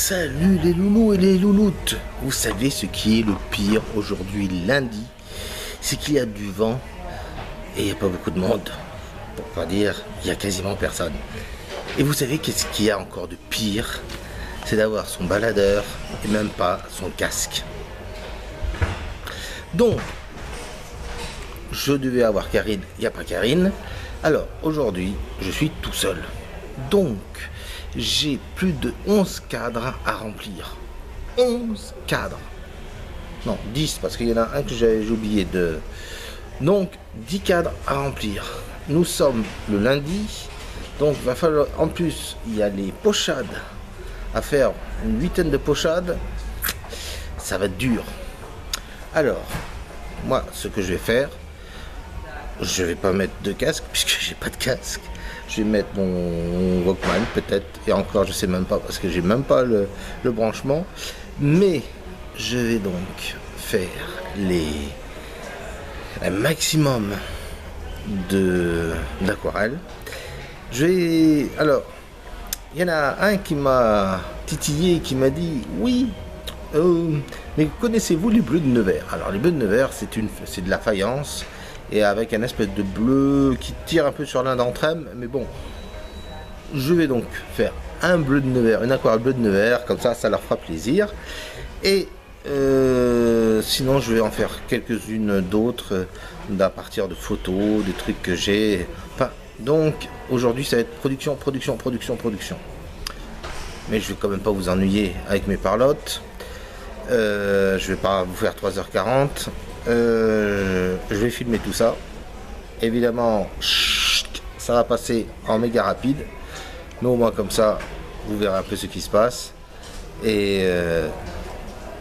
Salut les loulous et les louloutes. Vous savez ce qui est le pire aujourd'hui lundi? C'est qu'il y a du vent et il n'y a pas beaucoup de monde. Pour pas dire, il n'y a quasiment personne. Et vous savez qu'est-ce qu'il y a encore de pire? C'est d'avoir son baladeur et même pas son casque. Donc, je devais avoir Karine, il n'y a pas Karine. Alors, aujourd'hui, je suis tout seul. Donc, j'ai plus de 11 cadres à remplir. 11 cadres. Non, 10, parce qu'il y en a un que j'ai oublié de... Donc, 10 cadres à remplir. Nous sommes le lundi. Donc, il va falloir... En plus, il y a les pochades à faire. Une huitaine de pochades. Ça va être dur. Alors, moi, ce que je vais faire... Je vais pas mettre de casque, puisque j'ai pas de casque. Je vais mettre mon Walkman peut-être, et encore je sais même pas parce que j'ai même pas le branchement, mais je vais donc faire un maximum d'aquarelle. Alors il y en a un qui m'a titillé, qui m'a dit oui, mais connaissez-vous les bleus de Nevers? Alors les bleus de Nevers, c'est de la faïence et avec un espèce de bleu qui tire un peu sur l'un d'entre eux, mais bon, je vais donc faire un bleu de Nevers, une aquarelle bleu de Nevers, comme ça leur fera plaisir, et sinon je vais en faire quelques-unes d'autres à partir de photos, des trucs que j'ai, enfin, donc aujourd'hui ça va être production, mais je vais quand même pas vous ennuyer avec mes parlottes. Je vais pas vous faire 3h40. Je vais filmer tout ça. Évidemment, ça va passer en méga rapide. Mais au moins comme ça, vous verrez un peu ce qui se passe. Et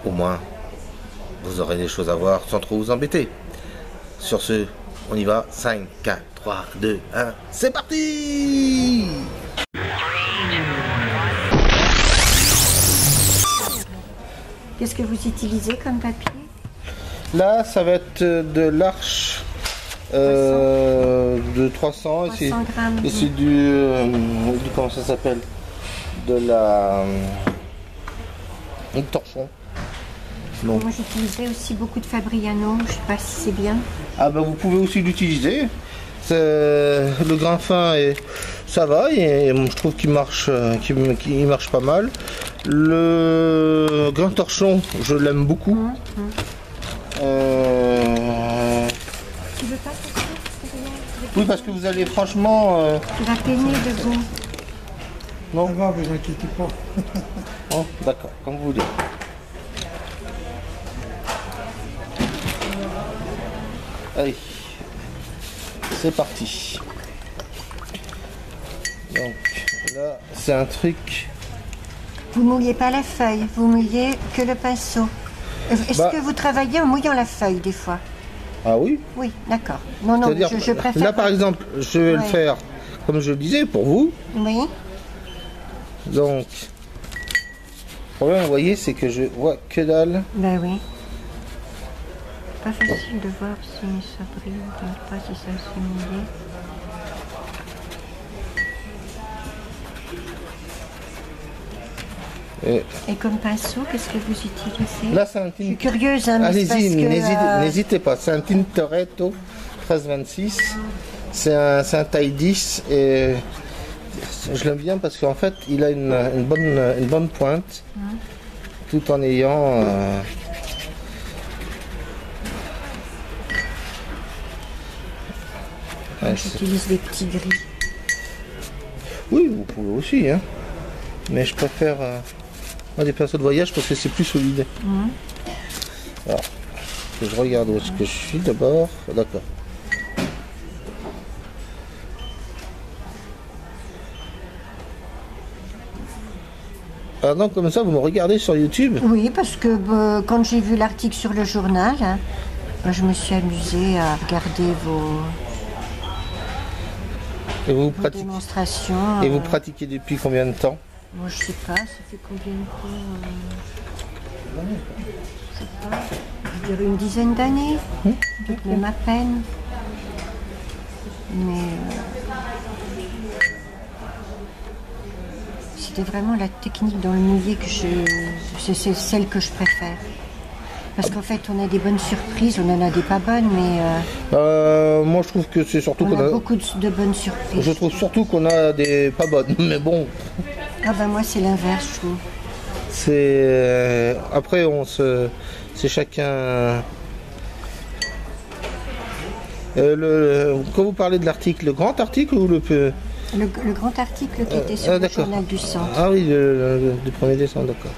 au moins, vous aurez des choses à voir sans trop vous embêter. Sur ce, on y va. 5, 4, 3, 2, 1. C'est parti! Qu'est-ce que vous utilisez comme papier? Là, ça va être de l'arche de 300 et c'est du comment ça s'appelle, de la torchon. Moi j'utilisais aussi beaucoup de Fabriano, je sais pas si c'est bien. Ah ben vous pouvez aussi l'utiliser. Le grain fin et ça va, et je trouve qu'il marche, marche pas mal. Le grain torchon, je l'aime beaucoup. Tu veux pas sortir? Oui, parce que vous allez franchement... Tu vas peiner debout. Non, ça va, vous inquiétez pas. Oh, d'accord, comme vous voulez. Allez, c'est parti. Donc là, c'est un truc... Vous mouillez pas la feuille, vous mouillez que le pinceau. Est-ce que vous travaillez en mouillant la feuille des fois? Ah oui? Oui, d'accord. Non, non, je préfère... Là par exemple, je vais le faire, comme je le disais, pour vous. Oui. Donc, le problème, vous voyez, c'est que je vois que dalle. Ben oui. Pas facile de voir si ça brille ou pas, si ça s'est mouillé. Et comme pinceau, qu'est-ce que vous utilisez? Là, c'est un Je suis curieuse, hein, allez-y, n'hésitez pas. C'est un Tintoretto 1326. C'est un taille 10 et je l'aime bien parce qu'en fait, il a une bonne pointe, tout en ayant... J'utilise des petits gris. Oui, vous pouvez aussi, hein. Mais je préfère des pinceaux de voyage parce que c'est plus solide. Alors, je regarde où est-ce que je suis d'abord. D'accord. Ah non, comme ça, vous me regardez sur YouTube? Oui, parce que quand j'ai vu l'article sur le journal, hein, je me suis amusée à regarder vos démonstrations. Et vous pratiquez depuis combien de temps? Moi, je sais pas, ça fait combien de temps? Je sais pas, je dirais une dizaine d'années, peut-être même à peine. Mais c'est vraiment la technique dans le mouillé que c'est celle que je préfère. Parce qu'en fait, on a des bonnes surprises, on en a des pas bonnes, mais moi je trouve que c'est surtout on qu'on a a... beaucoup de bonnes surprises. Je trouve surtout qu'on a des pas bonnes, mais bon. Ah ben moi, c'est l'inverse, je trouve. C'est... Après, c'est chacun... Quand vous parlez de l'article, le grand article ou le peu... Le grand article qui était sur le journal du Centre. Ah oui, le 1er décembre, d'accord.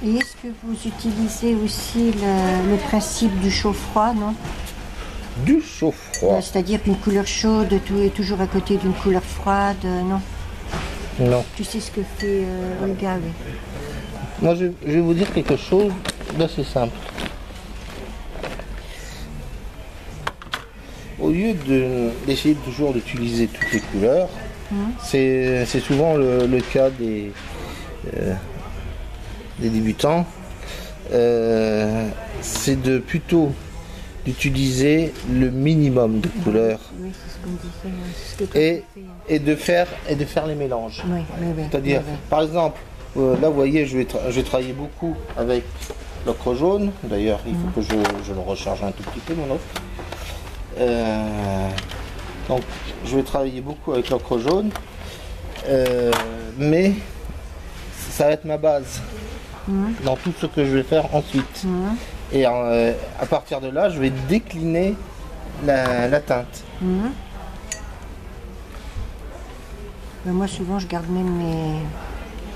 Et est-ce que vous utilisez aussi le principe du chaud-froid, non? Du chaud-froid? C'est-à-dire qu'une couleur chaude tout est toujours à côté d'une couleur froide, non? Non. Tu sais ce que fait Olga, oui. Moi, je vais vous dire quelque chose d'assez simple. Au lieu d'essayer toujours d'utiliser toutes les couleurs, c'est souvent le cas des débutants, c'est plutôt d'utiliser le minimum de couleurs. Oui, c'est ce qu'on disait. C'est ce que et de faire les mélanges. oui, C'est-à-dire, par exemple, là vous voyez, je vais travailler beaucoup avec l'ocre jaune. D'ailleurs, il faut que je le recharge un tout petit peu, mon ocre. Donc, je vais travailler beaucoup avec l'ocre jaune, mais ça va être ma base dans tout ce que je vais faire ensuite. Et à partir de là, je vais décliner la teinte. Ben, moi, souvent, je garde même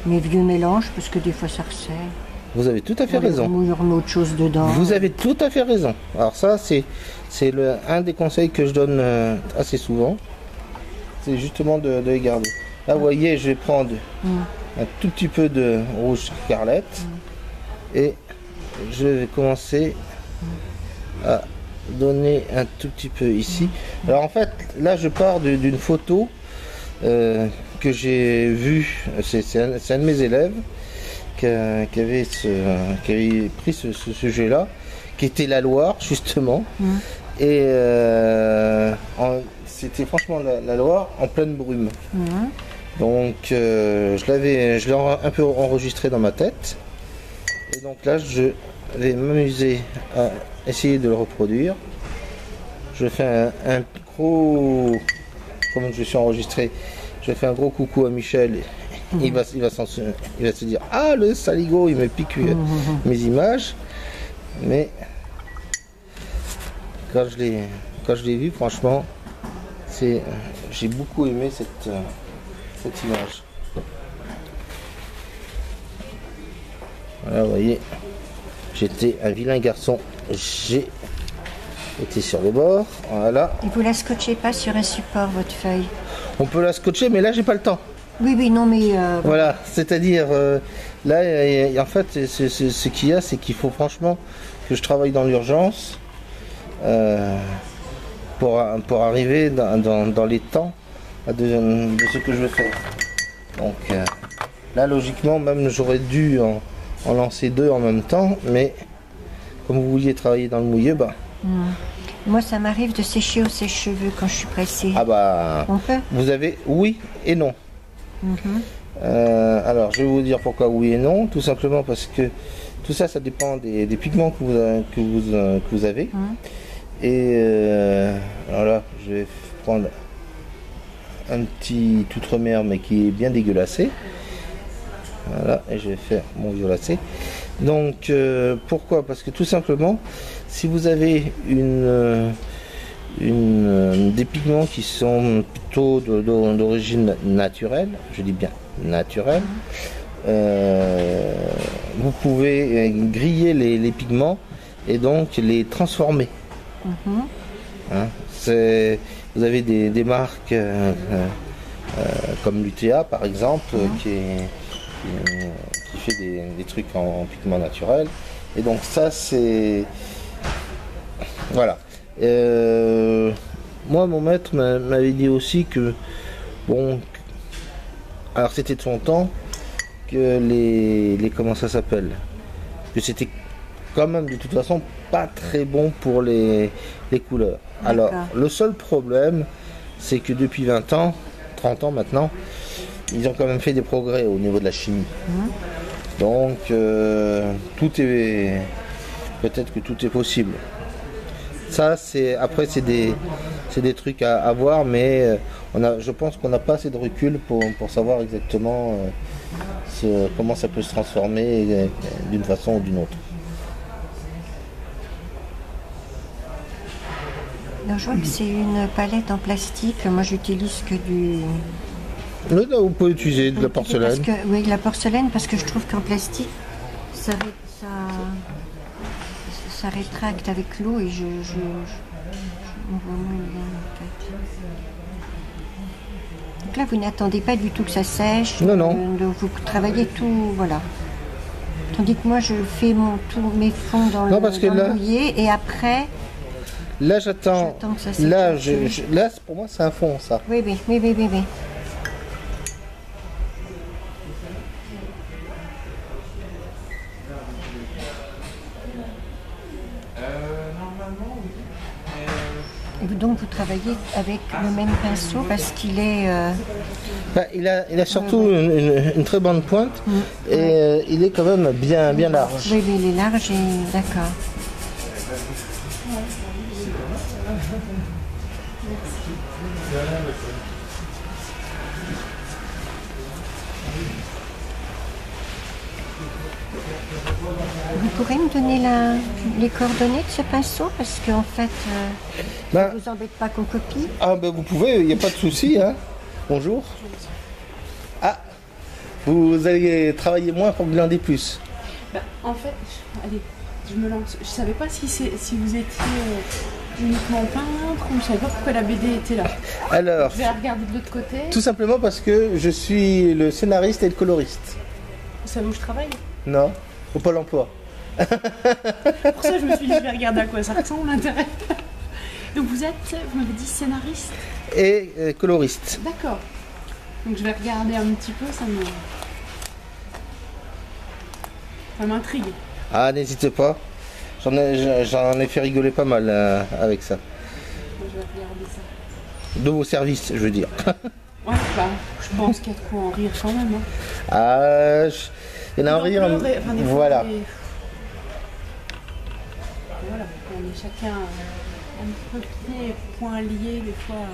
mes vieux mélanges parce que des fois, ça resserre. Vous avez tout à fait raison. On remet autre chose dedans. Vous avez tout à fait raison. Alors ça, c'est un des conseils que je donne assez souvent. C'est justement de les garder. Là, vous voyez, je vais prendre un tout petit peu de rouge scarlett et je vais commencer à donner un tout petit peu ici. Alors en fait, là, je pars d'une photo que j'ai vue. C'est un de mes élèves qui avait pris ce sujet-là, qui était la Loire, justement. Et c'était franchement la Loire en pleine brume. Donc je l'ai un peu enregistré dans ma tête. Et donc là, je vais m'amuser à essayer de le reproduire. Je fais un gros... Comme je suis enregistré, je fais un gros coucou à Michel. Il va se dire, ah, le saligo, il me pique mes images. Mais quand je l'ai vu, franchement, j'ai beaucoup aimé cette image. Voilà, vous voyez, j'étais un vilain garçon. J'ai été sur le bord. Voilà. Et vous la scotchez pas sur un support, votre feuille? On peut la scotcher, mais là, j'ai pas le temps. Oui, non, mais... Voilà, c'est-à-dire, là, en fait, ce qu'il y a, c'est qu'il faut franchement que je travaille dans l'urgence pour arriver dans les temps de ce que je veux faire. Donc là, logiquement, même j'aurais dû en lancer 2 en même temps, mais comme vous vouliez travailler dans le mouillé, bah... Moi, ça m'arrive de sécher au sèche-cheveux quand je suis pressée. Ah bah... On peut? Vous avez oui et non. Alors, je vais vous dire pourquoi oui et non. Tout simplement parce que tout ça, ça dépend des pigments que vous avez. Et alors là, je vais prendre un petit Outremer, mais qui est bien dégueulassé. Voilà, et je vais faire mon violacé. Donc, pourquoi? Parce que tout simplement, si vous avez des pigments qui sont plutôt d'origine naturelle, je dis bien naturelle, vous pouvez griller les pigments et donc les transformer. Hein, vous avez des marques comme l'UTA par exemple qui fait des trucs en pigments naturels, et donc ça c'est... Voilà. Moi, mon maître m'avait dit aussi que, bon, alors c'était de son temps, que comment ça s'appelle, que c'était quand même de toute façon pas très bon pour les couleurs. Alors, le seul problème, c'est que depuis 20 ans, 30 ans maintenant, ils ont quand même fait des progrès au niveau de la chimie. Donc, tout est... Peut-être que tout est possible. Ça, après, c'est des trucs à voir, mais je pense qu'on n'a pas assez de recul pour savoir exactement comment ça peut se transformer d'une façon ou d'une autre. Alors, je vois que c'est une palette en plastique. Moi, j'utilise que du... Là, vous pouvez utiliser de la porcelaine. Oui, la porcelaine, parce que je trouve qu'en plastique, ça rétracte avec l'eau et on voit moins bien en fait. Donc là, vous n'attendez pas du tout que ça sèche. Non. Vous travaillez tout, voilà. Tandis que moi, je fais mes fonds dans le bouillier et après... Là, j'attends que ça sèche. Là, pour moi, c'est un fond, ça. Oui. Donc vous travaillez avec le même pinceau parce qu'il est... il a surtout une très bonne pointe et il est quand même bien large. Oui, il est large et d'accord. Vous pourrez me donner les coordonnées de ce pinceau parce qu'en fait, ça ne vous embête pas qu'on copie. Ah ben vous pouvez, il n'y a pas de souci. Hein. Bonjour. Ah, vous allez travailler moins pour glander plus. En fait, allez, je me lance. Je savais pas si vous étiez uniquement peintre ou je savais pas pourquoi la BD était là. Alors, je vais regarder de l'autre côté. Tout simplement parce que je suis le scénariste et le coloriste. Vous savez où je travaille? Non, au Pôle emploi. Pour ça, je me suis dit, je vais regarder à quoi ça ressemble, l'intérêt. Donc vous m'avez dit scénariste et coloriste. D'accord. Donc je vais regarder un petit peu, ça m'intrigue. Ah, n'hésitez pas. J'en ai fait rigoler pas mal avec ça. Moi, je vais regarder ça. De vos services, je veux dire. Ouais, je pense qu'il y a de quoi en rire quand même. Hein. Ah, il y en a en rire. Voilà. Voilà, on est chacun un petit point lié des fois.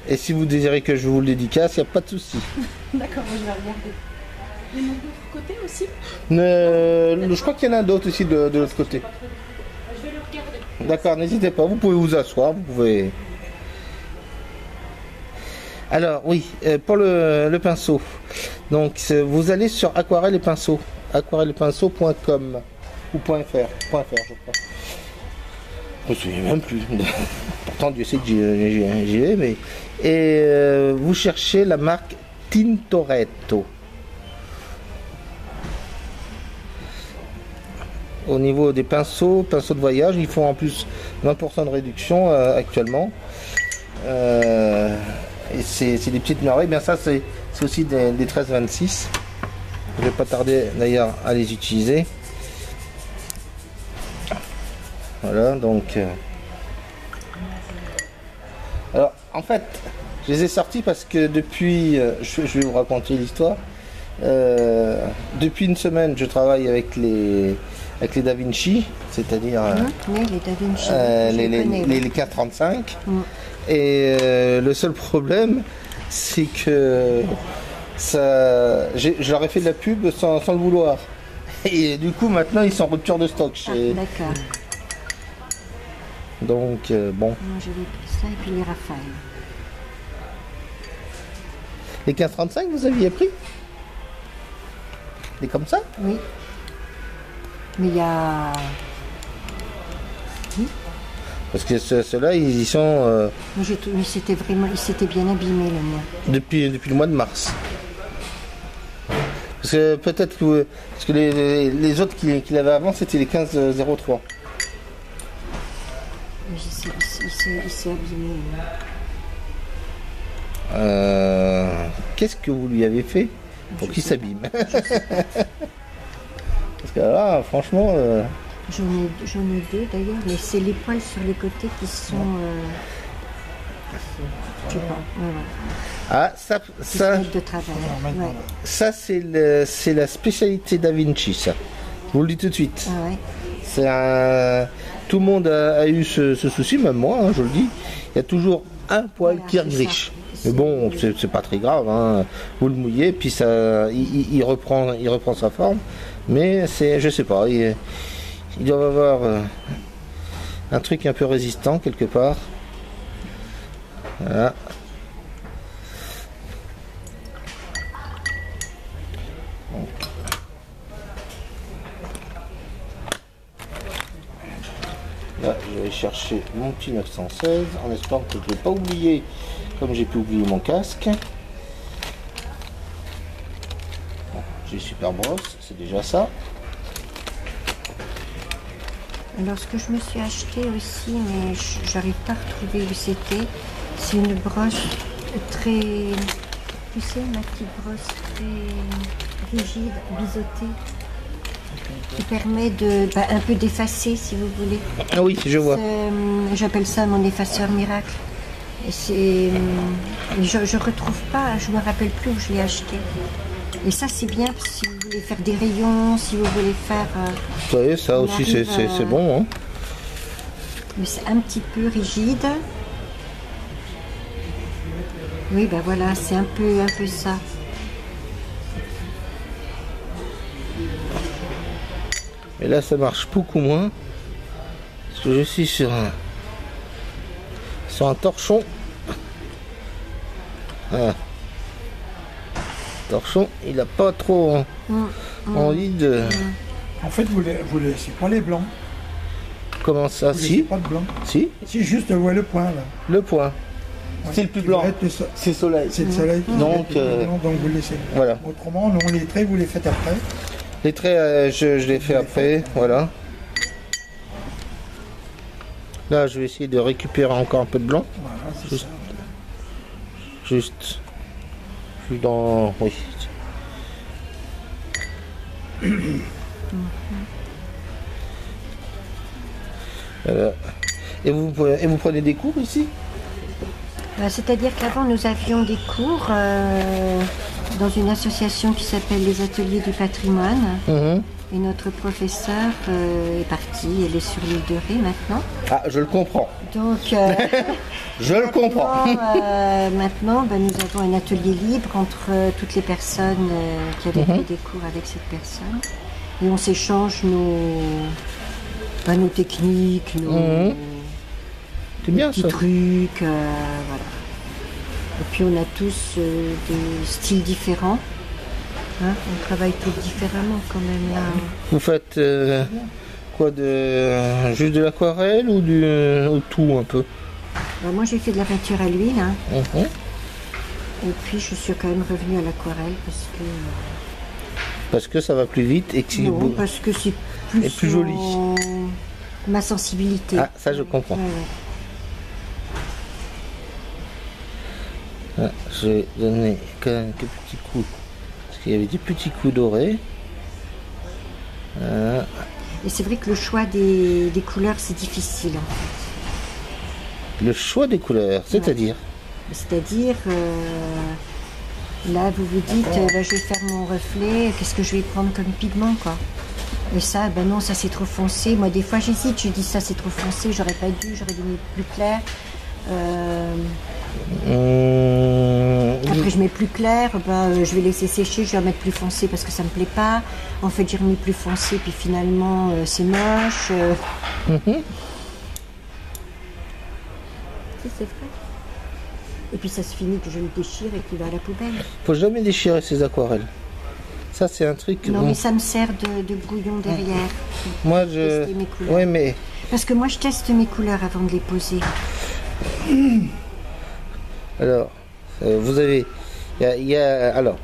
Et si vous désirez que je vous le dédicace, il n'y a pas de souci. D'accord, je vais regarder. Il y en a d'autres côtés aussi je crois qu'il y en a d'autres aussi de l'autre côté. Je vais le regarder. D'accord, n'hésitez pas, vous pouvez vous asseoir, vous pouvez... Alors oui, pour le pinceau, donc vous allez sur aquarelle et pinceau, aquarellepinceau.com ou .fr, je crois. Je me souviens même plus. Pourtant Dieu sait que j'y vais, mais... Et vous cherchez la marque Tintoretto. Au niveau des pinceaux de voyage, ils font en plus 20% de réduction actuellement. Et c'est des petites merveilles. Bien ça, c'est aussi des 13-26. Je vais pas tarder d'ailleurs à les utiliser. Voilà, donc... Alors, en fait, je les ai sortis parce que depuis... je vais vous raconter l'histoire. Depuis une semaine, je travaille avec les Da Vinci, c'est-à-dire... oui, les Da Vinci. Les 1535. Et le seul problème, c'est que je leur ai fait de la pub sans le vouloir. Et du coup, maintenant, ils sont en rupture de stock. D'accord. Donc, bon. Moi, j'avais pris ça et puis les Raphaël. Les 1535, vous aviez pris? Des comme ça? Oui. Mais il y a... Oui. Parce que ceux-là, ils y sont... Mais c'était vraiment... Il s'était bien abîmé, le mien. Depuis le mois de mars. Parce que peut-être que... Parce que les autres qu'il avait avant, c'était les 1503. Il s'est abîmé. Qu'est-ce que vous lui avez fait pour qu'il s'abîme? Parce que là, franchement... J'en ai deux d'ailleurs, mais c'est les poils sur les côtés qui sont... je sais pas, ouais. Ah, Qui se mettent de travers. Ouais. ça c'est la spécialité Da Vinci, ça. Je vous le dis tout de suite. Ah ouais. Tout le monde a eu ce souci, même moi, hein, je le dis. Il y a toujours un poil Voilà, qui c'est regriche. ça. Mais bon, c'est pas très grave, hein. Vous le mouillez, puis ça, il reprend sa forme. Mais je sais pas, il doit y avoir un truc un peu résistant quelque part. Voilà. Là, je vais chercher mon petit 916 en espérant que je ne l'ai pas oublié, comme j'ai pu oublier mon casque. Bon, j'ai super brosse, c'est déjà ça. Alors ce que je me suis acheté aussi, mais j'arrive pas à retrouver où c'était, c'est une brosse très, tu sais, ma petite brosse très rigide, biseautée, qui permet de un peu d'effacer si vous voulez. Ah oui, je vois. J'appelle ça mon effaceur miracle. Et je retrouve pas, je me rappelle plus où je l'ai acheté. Et ça c'est bien si vous voulez faire des rayons, si vous voulez faire... Vous savez, ça aussi c'est bon. Hein. Mais c'est un petit peu rigide. Oui, ben voilà, c'est un peu ça. Mais là, ça marche beaucoup moins. Parce que je suis sur un torchon. Voilà. Torchon, il n'a pas trop envie de... En fait, vous laissez pas les blancs. Comment ça? Vous laissez Si, pas de blanc. si, Si, juste le point là. le point. Ouais. C'est le plus Qui blanc. va être C'est soleil. C'est le soleil. qui Donc, va être le plus blanc, donc vous le laissez. Voilà. Autrement, non, les traits, vous les faites après. Les traits, je les fais après, voilà. Là, je vais essayer de récupérer encore un peu de blanc. Voilà, c'est Juste. ça. Juste dans... Oui. Voilà. Et vous prenez des cours ici? C'est-à-dire qu'avant nous avions des cours dans une association qui s'appelle les Ateliers du Patrimoine. Mhm. Et notre professeur est parti, elle est sur l'île de Ré maintenant. Ah, je le comprends. Donc, Je le comprends. maintenant, nous avons un atelier libre entre toutes les personnes qui avaient pris des cours avec cette personne. Et on s'échange nos techniques, nos C'est bien petits ça. trucs. Voilà. Et puis on a tous des styles différents. Hein, on travaille tous différemment quand même là. Vous faites quoi, juste de l'aquarelle ou ou tout un peu? Moi j'ai fait de la peinture à l'huile. Hein. Mhm. Et puis je suis quand même revenue à l'aquarelle Parce que ça va plus vite et que c'est beau. parce que c'est plus, Et plus joli. ma sensibilité. Ah, ça je comprends. Ouais. Ah, je vais donner quand même quelques petits coups. Parce qu'il y avait des petits coups dorés. Voilà. Et c'est vrai que le choix des couleurs c'est difficile en fait. Le choix des couleurs, c'est-à-dire C'est-à-dire, là vous vous dites, je vais faire mon reflet, qu'est-ce que je vais prendre comme pigment quoi. Et ça, non, ça c'est trop foncé. Moi des fois j'hésite, je dis ça c'est trop foncé, j'aurais pas dû, j'aurais dû mettre plus clair. Après je mets plus clair, je vais laisser sécher, je vais remettre plus foncé parce que ça me plaît pas. En fait j'ai remis plus foncé puis finalement c'est moche. Si, c'est vrai. Et puis ça se finit que je le déchire et qu'il va à la poubelle. Faut jamais déchirer ses aquarelles. Ça c'est un truc. Non mais ça me sert de brouillon derrière. Moi Tester mes couleurs. Ouais mais Parce que moi je teste mes couleurs avant de les poser. alors vous avez. Alors.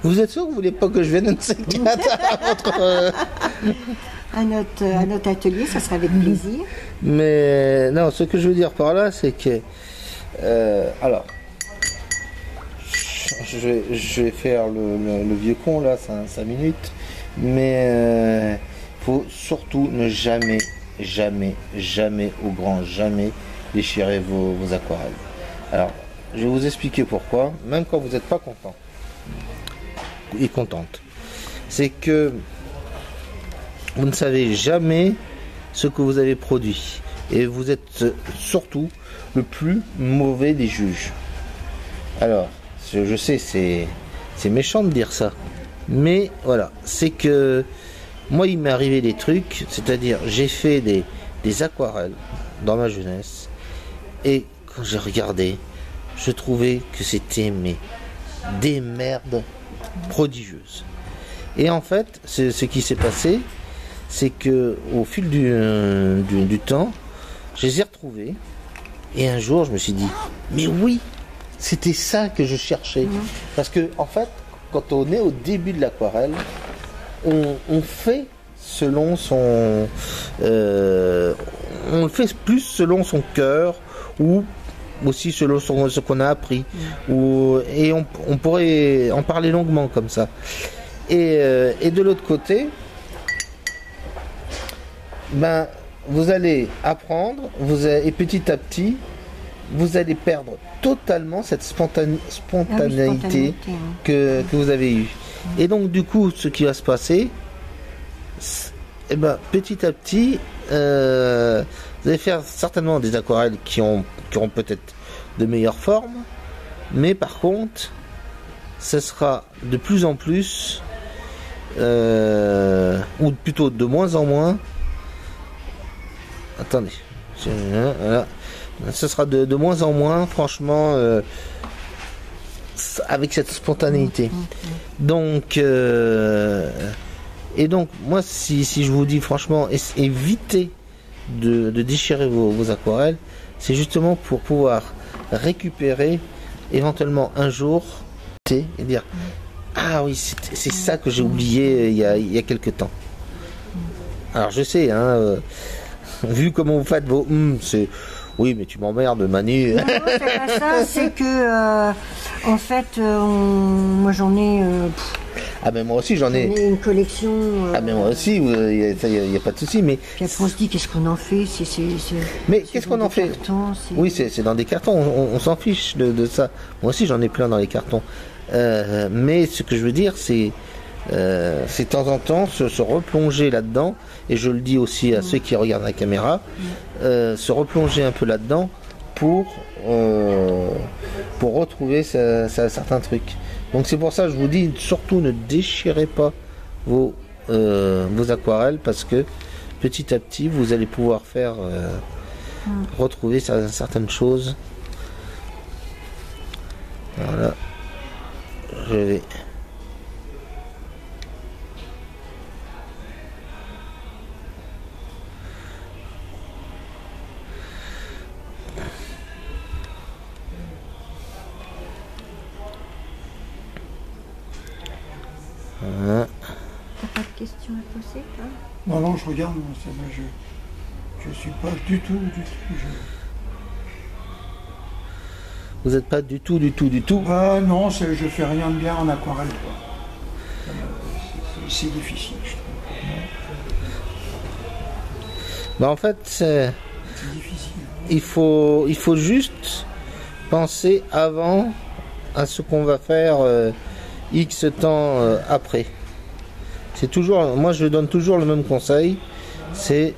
Vous êtes sûr que vous voulez pas que je vienne de cette carte à votre. À notre atelier, ça sera avec plaisir. Mais non, ce que je veux dire par là, c'est que alors je vais faire le vieux con là, 5 minutes, mais faut surtout ne jamais, jamais, jamais, au grand jamais, déchirer vos aquarelles. Alors, je vais vous expliquer pourquoi, même quand vous n'êtes pas content et contente. C'est que vous ne savez jamais ce que vous avez produit. Et vous êtes surtout le plus mauvais des juges. Alors, je sais, c'est méchant de dire ça. Mais voilà, c'est que moi, il m'est arrivé des trucs, c'est-à-dire j'ai fait des aquarelles dans ma jeunesse. Et quand j'ai regardé, je trouvais que c'était des merdes prodigieuses. Et en fait, ce qui s'est passé, c'est que au fil du temps, je les ai retrouvés. Et un jour, je me suis dit, mais oui, c'était ça que je cherchais. Parce que, en fait, quand on est au début de l'aquarelle, on fait selon son... on le fait plus selon son cœur ou aussi selon ce qu'on a appris. Et on pourrait en parler longuement comme ça. Et de l'autre côté, ben, vous allez apprendre, et petit à petit, vous allez perdre totalement cette spontanéité que vous avez eue. Et donc, du coup, ce qui va se passer, eh ben, petit à petit, vous allez faire certainement des aquarelles qui auront peut-être de meilleures formes, mais par contre, ce sera de plus en plus, ou plutôt de moins en moins. Attendez, voilà. Ce sera de moins en moins, franchement, avec cette spontanéité. Donc, et donc, moi, si je vous dis franchement, évitez de déchirer vos aquarelles, c'est justement pour pouvoir récupérer éventuellement un jour et dire ah oui, c'est ça que j'ai oublié il y a quelque temps. Alors je sais, hein, vu comment vous faites vos c'est oui, mais tu m'emmerdes, Manu. Non, c'est pas ça, c'est que en fait, moi j'en ai. Ah ben moi aussi j'en ai une collection. Ah ben moi aussi, il n'y a pas de souci, mais. Puis après on se dit qu'est-ce qu'on en fait, Mais qu'est-ce qu'on en fait cartons, Oui, c'est dans des cartons, on s'en fiche de ça. Moi aussi j'en ai plein dans les cartons. Mais ce que je veux dire, c'est de temps en temps se replonger là-dedans, et je le dis aussi à ceux qui regardent la caméra, se replonger un peu là-dedans pour retrouver certains trucs. Donc c'est pour ça que je vous dis, surtout ne déchirez pas vos aquarelles, parce que petit à petit vous allez pouvoir faire retrouver certaines choses. Voilà, je vais voilà. T'as pas de questions à poser, toi? Non, je regarde, moi, je suis pas du tout. Vous n'êtes pas du tout. Non, je fais rien de bien en aquarelle, quoi. C'est difficile, je trouve. Bah en fait, C'est difficile. il faut juste penser avant à ce qu'on va faire X temps après. C'est toujours, moi je donne toujours le même conseil, c'est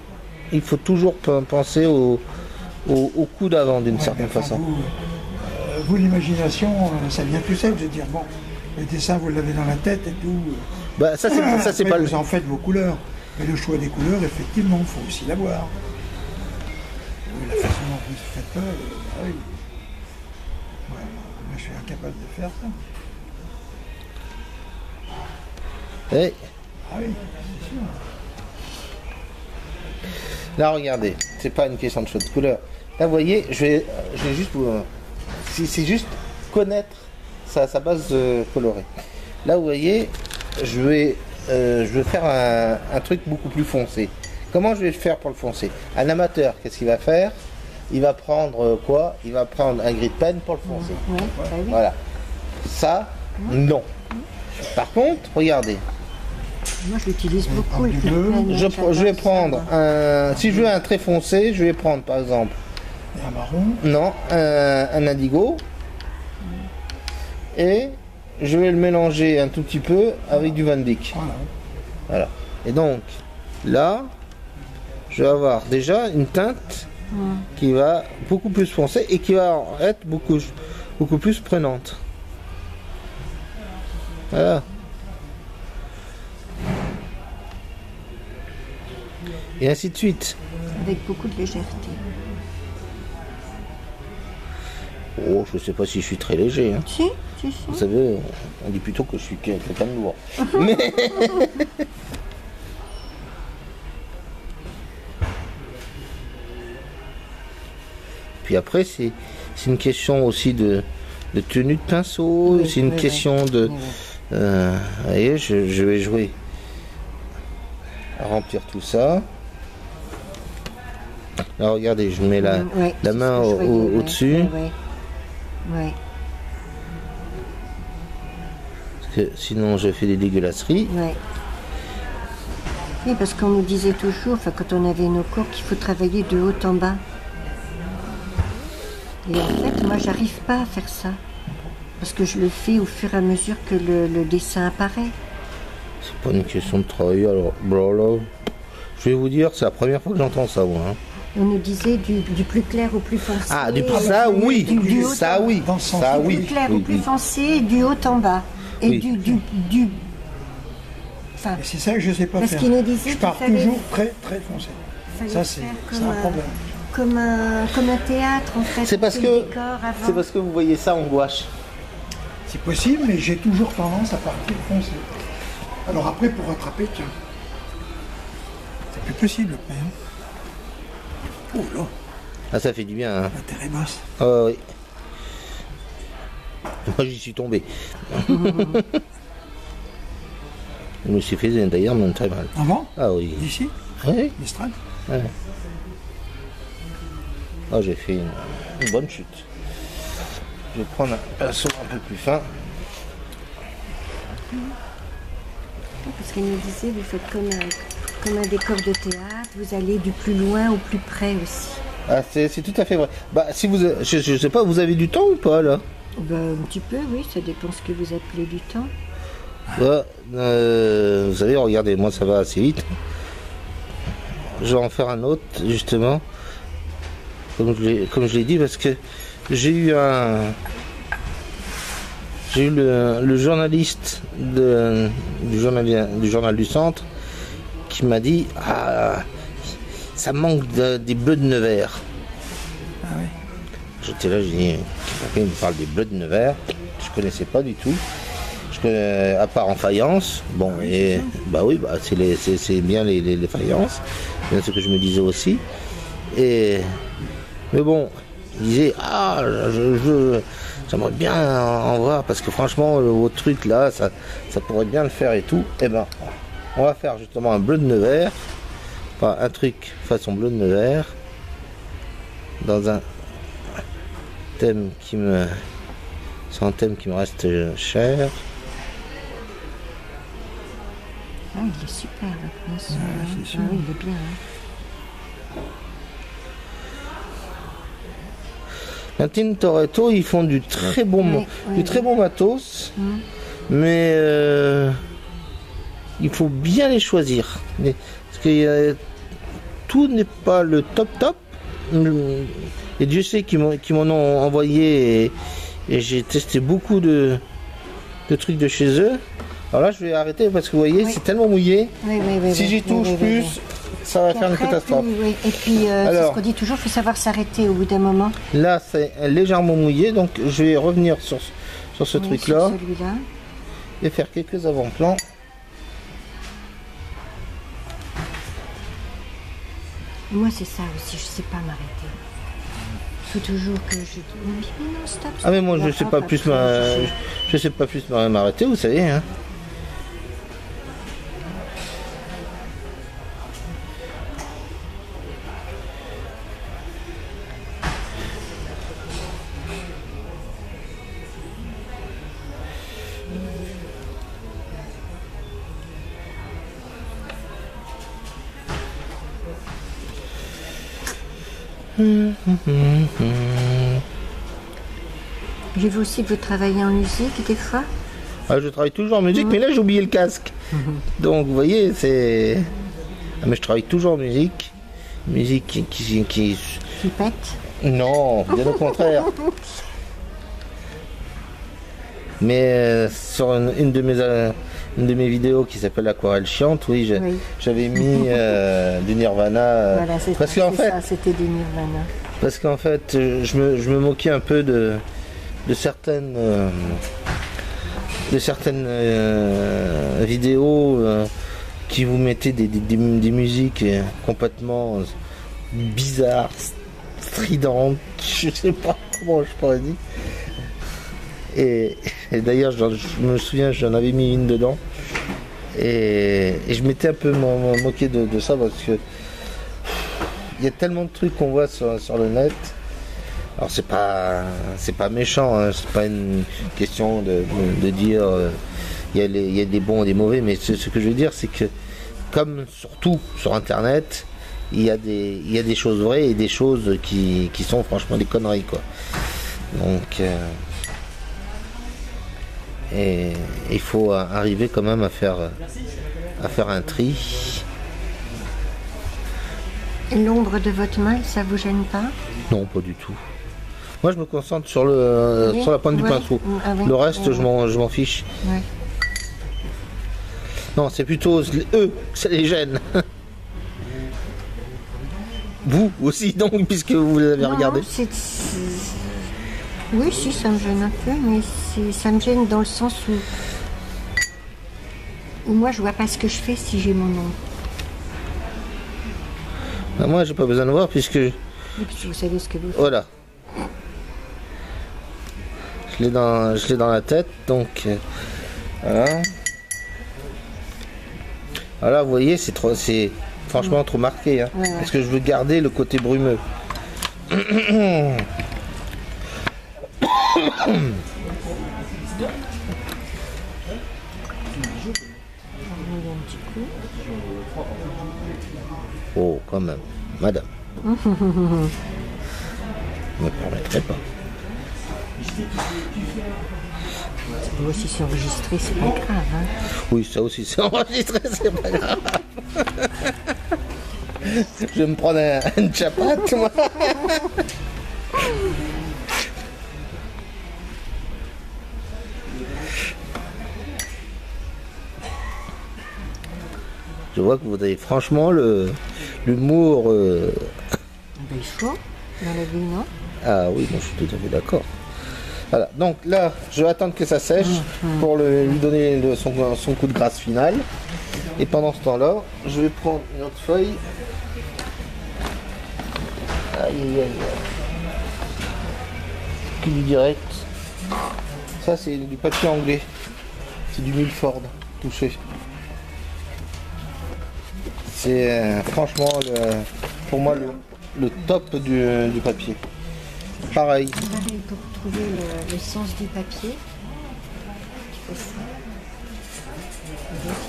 il faut toujours penser au coup d'avant d'une certaine façon. Vous l'imagination, ça vient tout seul, je veux dire, bon, le dessin vous l'avez dans la tête et tout. Bah ça c'est pas le. Vous en faites vos couleurs. Mais le choix des couleurs, effectivement, il faut aussi l'avoir. La façon dont vous faites pas, oui. Ouais, moi je suis incapable de faire ça. Hey. Ah oui, c'est sûr. Là regardez, c'est pas une question de choix de couleur. Là vous voyez, je vais juste vous. C'est juste connaître sa base colorée. Là vous voyez, je vais faire un truc beaucoup plus foncé. Comment je vais faire pour le foncer? Un amateur, qu'est-ce qu'il va faire? Il va prendre quoi? Il va prendre un gris de pen pour le foncer. Ouais, bah oui. Voilà. Ça, non. Par contre, regardez. Moi, je l'utilise beaucoup. du bleu. Je vais prendre un... Si je veux un très foncé, je vais prendre par exemple... Et un marron. Non, un indigo. Et je vais le mélanger un tout petit peu avec du Van Dyck. Voilà. Voilà. Et donc, là, je vais avoir déjà une teinte qui va beaucoup plus foncée et qui va être beaucoup plus prenante. Voilà. Et ainsi de suite. Avec beaucoup de légèreté. Oh, je sais pas si je suis très léger. Hein. Si. Vous savez, on dit plutôt que je suis quelqu'un de lourd. Mais... Puis après, c'est une question aussi de tenue de pinceau, Oui, c'est une oui, question oui. de... Oui, vous voyez, je vais jouer à remplir tout ça. Alors regardez, je mets la main au-dessus. Oui. Parce que sinon je fais des dégueulasseries. Oui, parce qu'on nous disait toujours, quand on avait nos cours, qu'il faut travailler de haut en bas. Et en fait, moi, j'arrive pas à faire ça. Parce que je le fais au fur et à mesure que le dessin apparaît. C'est pas une question de travailler, alors là, je vais vous dire, c'est la première fois que j'entends ça, moi. Hein. On nous disait du plus clair au plus foncé. Ah, ça oui, ça oui, ça Du oui. plus clair au plus foncé, du haut en bas. Et Oui. Enfin, Et c'est ça que je sais pas parce faire. qu'il nous disait Je pars qu'il fallait- toujours très très foncé. fallait Ça c'est faire un problème. comme un théâtre, en fait. C'est parce on fait que- le décor avant. C'est parce que vous voyez ça en gouache. C'est possible, mais j'ai toujours tendance à partir foncé. Alors après, pour rattraper, tiens. C'est plus possible après. Hein. Oh là, Ah, ça fait du bien, hein. l'intérêt basse. Ah oui. Moi, j'y suis tombé. Je me suis fait d'ailleurs même très mal. Avant Ah oui. D'ici Oui. Mistral. Ouais. Ah, j'ai fait une bonne chute. Je vais prendre un pinceau un peu plus fin. Parce qu'il nous disait, vous faites comme un décor de théâtre, vous allez du plus loin au plus près aussi. Ah, c'est tout à fait vrai. Bah, si vous, je sais pas, vous avez du temps ou pas là? Ben, un petit peu, oui, ça dépend ce que vous appelez du temps. Ouais, vous savez, regardez, moi ça va assez vite. Je vais en faire un autre, justement. Comme je l'ai dit, parce que j'ai eu le journaliste du journal du centre qui m'a dit ça manque des bleus de Nevers. Ah oui. J'étais là, j'ai dit quelqu'un me parle des bleus de Nevers, je connaissais pas du tout. Je connais, à part en faïence, bon, et bah oui, bah c'est bien les faïences, c'est ce que je me disais aussi. Mais bon, il disait j'aimerais bien en voir parce que franchement votre truc là, ça pourrait bien le faire et tout. Et ben, on va faire justement un bleu de Nevers, enfin un truc façon bleu de Nevers, dans un thème c'est un thème qui me reste cher. Ah, il est super, le pinceau. c'est sûr. Ah oui, il est bien. Hein. La Tintoretto, ils font du très bon matos, mais il faut bien les choisir. Parce que tout n'est pas le top. Et Dieu sait qu'ils m'en ont envoyé et j'ai testé beaucoup de trucs de chez eux. Alors là, je vais arrêter parce que vous voyez, c'est tellement mouillé. Oui, Si j'y touche plus, ça va faire une catastrophe. Oui. Et puis, c'est ce qu'on dit toujours, il faut savoir s'arrêter au bout d'un moment. Là, c'est légèrement mouillé, donc je vais revenir sur ce truc-là Sur celui-là. et faire quelques avant-plans. Moi, c'est ça aussi, je sais pas m'arrêter. Il faut toujours que je dis non, stop. Ah mais moi je sais pas plus m'arrêter, vous savez. Hein. J'ai vu aussi que vous travaillez en musique des fois. Ah, je travaille toujours en musique, mais là j'ai oublié le casque. Donc vous voyez, c'est... Ah, mais je travaille toujours en musique. Musique qui... Qui pète. Non, bien au contraire. Mais sur une de mes vidéos qui s'appelle Aquarelle chiante, oui, Oui. j'avais mis du Nirvana. Voilà, c'est parce qu'en fait, ça, c'était du Nirvana. parce qu'en fait, je me moquais un peu de certaines vidéos qui vous mettaient des musiques complètement bizarres, stridentes, je sais pas comment je pourrais dire. Et d'ailleurs, je me souviens, j'en avais mis une dedans. Et je m'étais un peu moqué de ça parce que il y a tellement de trucs qu'on voit sur le net. Alors c'est pas méchant, hein, c'est pas une question de dire il y a des bons et des mauvais, mais ce que je veux dire, c'est que comme surtout sur internet, il y a des choses vraies et des choses qui sont franchement des conneries, quoi. Donc et il faut arriver quand même à faire un tri. Et l'ombre de votre main, ça vous gêne pas? Non, pas du tout. Moi, je me concentre sur la pointe du pinceau. Ah oui. Le reste, je m'en fiche. Ouais. Non, c'est plutôt eux que ça les gêne. Vous aussi, donc, puisque vous les avez regardés. Oui, si, ça me gêne un peu, mais ça me gêne dans le sens où moi, je vois pas ce que je fais si j'ai mon nom. Ben, moi, j'ai pas besoin de voir puisque... Oui, puisque vous savez ce que vous faites. Voilà. Je l'ai dans la tête, donc... voilà. Voilà, vous voyez, c'est franchement trop marqué. Hein, ouais. Parce que je veux garder le côté brumeux. Oh, quand même, madame. Je me permettrai pas. Vous aussi, c'est enregistré, c'est pas grave. Hein. Oui, ça aussi, c'est enregistré, c'est pas grave. Je vais me prendre une chapate, moi. Je vois que vous avez franchement l'humour. Ben, il faut, dans la vie, non? Ah oui, moi je suis tout à fait d'accord. Voilà, donc là, je vais attendre que ça sèche pour lui donner son coup de grâce final. Et pendant ce temps-là, je vais prendre une autre feuille. Aïe aïe aïe. Qui du direct. Ça, c'est du papier anglais. C'est du Milford touché. C'est franchement pour moi le top du papier. Pareil. Pareil, pour trouver le sens du papier. Tu fais ça.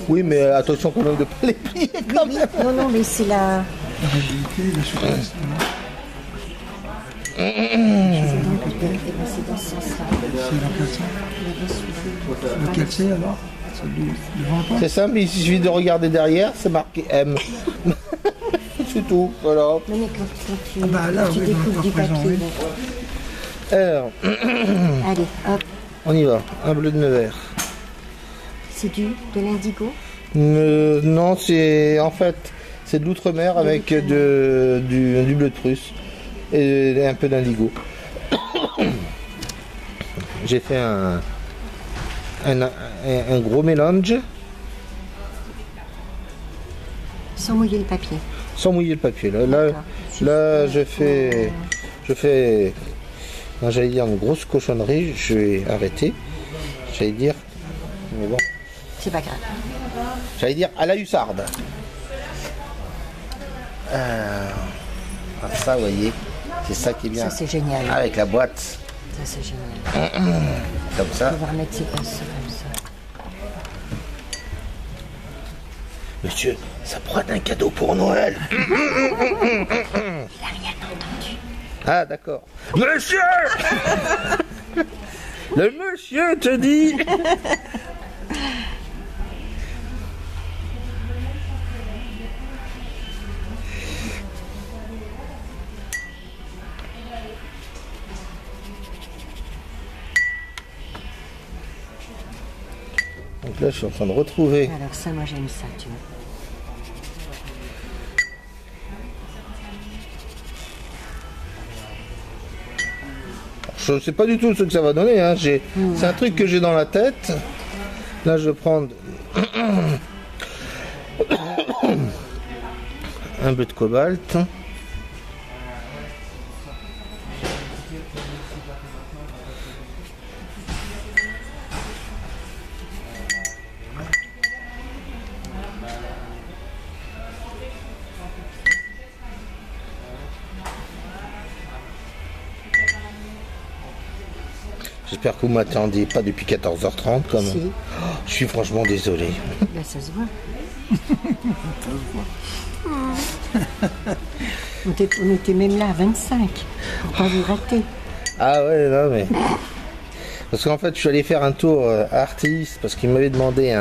Oui, mais attention quand même de pas les plier quand même. Non, non, mais c'est la... La rigidité, la souplesse. C'est dans ce sens-là. C'est dans quel sens? Lequel c'est alors? Celui devant toi? C'est simple, il suffit de regarder derrière, c'est marqué M. C'est tout, voilà. Non, mais quand tu, Ah bah là, tu oui, dans le découpes du corps présent, papier. oui. Alors, Allez, hop. on y va. Un bleu de Nevers. C'est de l'indigo. Non, c'est en fait c'est de l'outre-mer avec du bleu de Prusse et un peu d'indigo. J'ai fait un gros mélange Sans mouiller le papier. sans mouiller le papier. Là, D'accord. je fais non, j'allais dire une grosse cochonnerie, je vais arrêter. J'allais dire, mais bon, C'est pas grave. j'allais dire à la hussarde. Ça, vous voyez, c'est ça qui est bien. Ça, c'est génial. Avec la boîte, Ça, c'est génial. comme ça. On va remettre ses pinceaux comme ça. Monsieur, ça pourrait être un cadeau pour Noël. Il a rien entendu. Ah, d'accord. Monsieur le monsieur te dit. Donc là, je suis en train de retrouver. Alors ça, moi j'aime ça, tu vois. Je ne sais pas du tout ce que ça va donner. Hein. C'est un truc que j'ai dans la tête. Là, je vais prendre un peu de cobalt. J'espère que vous m'attendiez pas depuis 14h30 quand même. Si. Oh, je suis franchement désolé. Là, ça se voit. On était même là à 25. Pour pas vous rater. Ah ouais, non mais... Parce qu'en fait, je suis allé faire un tour à Artéis parce qu'ils m'avaient demandé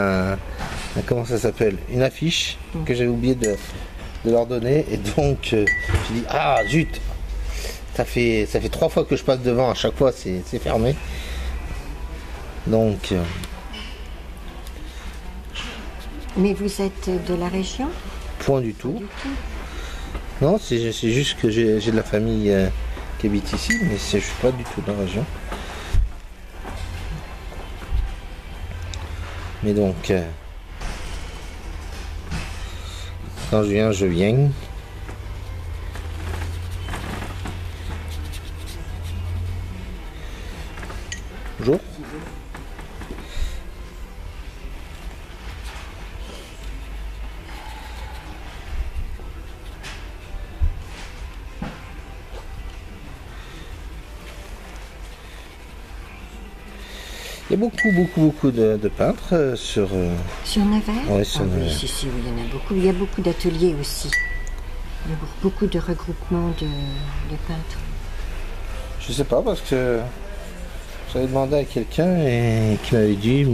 comment ça s'appelle, une affiche que j'avais oublié de leur donner. Et donc, j'ai dit, ah zut, ça fait 3 fois que je passe devant, à chaque fois c'est fermé. Donc... Mais vous êtes de la région? Point du tout. Non, c'est juste que j'ai de la famille qui habite ici, mais je suis pas du tout de la région. Mais donc, quand je viens, je viens. Bonjour. Il y a beaucoup de peintres sur... Sur Nevers? Ouais, sur Nevers. Oui, si, oui, il y en a beaucoup. Il y a beaucoup d'ateliers aussi. Il y a beaucoup de regroupements de peintres. Je sais pas, parce que j'avais demandé à quelqu'un et qui m'avait dit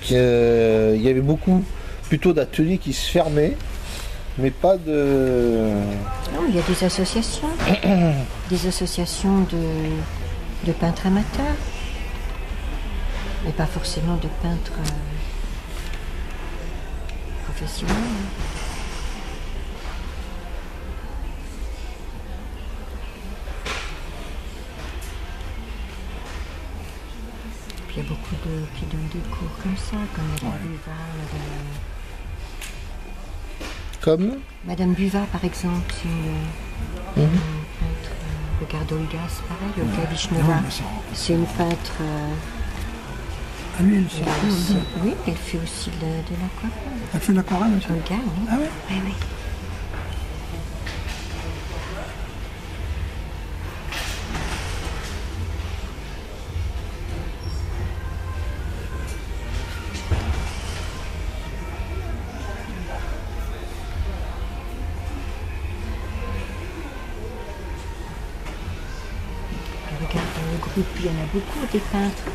qu'il y avait beaucoup plutôt d'ateliers qui se fermaient, mais pas de... Non, il y a des associations. Des associations de peintres amateurs. Mais pas forcément de peintres professionnels. Puis il y a beaucoup qui donnent des cours comme ça, comme Madame Buvard. Comme Madame Buvard, par exemple, c'est une peintre. Regarde Olga, c'est pareil, Olga Vishnova. C'est une peintre. Ah oui, elle fait aussi, oui, elle fait aussi de l'aquarelle. Elle fait de l'aquarelle aussi. Olga, oui. Ah ouais? Oui, oui. Regarde le groupe, il y en a beaucoup des peintres.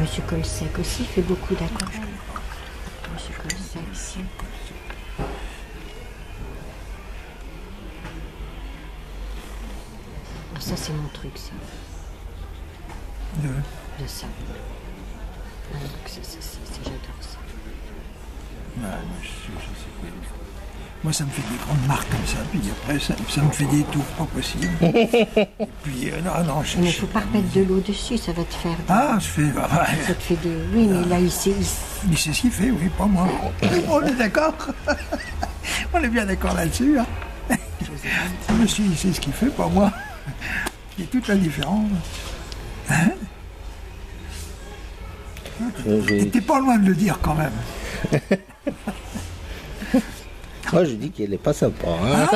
Monsieur Colsec aussi fait beaucoup d'aquarelle. Monsieur Colsec ici. Ça c'est mon truc ça. De ça. Ah, donc j'adore ça. Ouais, moi, je sais pas. Moi, ça me fait des grandes marques comme ça, puis après, ça me fait des tours pas possibles. Et puis, non, mais il ne faut pas remettre de l'eau dessus, ça va te faire... Ah, je fais... Ça te fait des... Oui, mais là, il sait... Il sait ce qu'il fait, oui, pas moi. On est d'accord. On est bien d'accord là-dessus. Hein. Monsieur, il sait ce qu'il fait, pas moi. Il y a toute la différence. Hein? T'étais pas loin de le dire, quand même. Moi, je dis qu'il n'est pas sympa. Hein.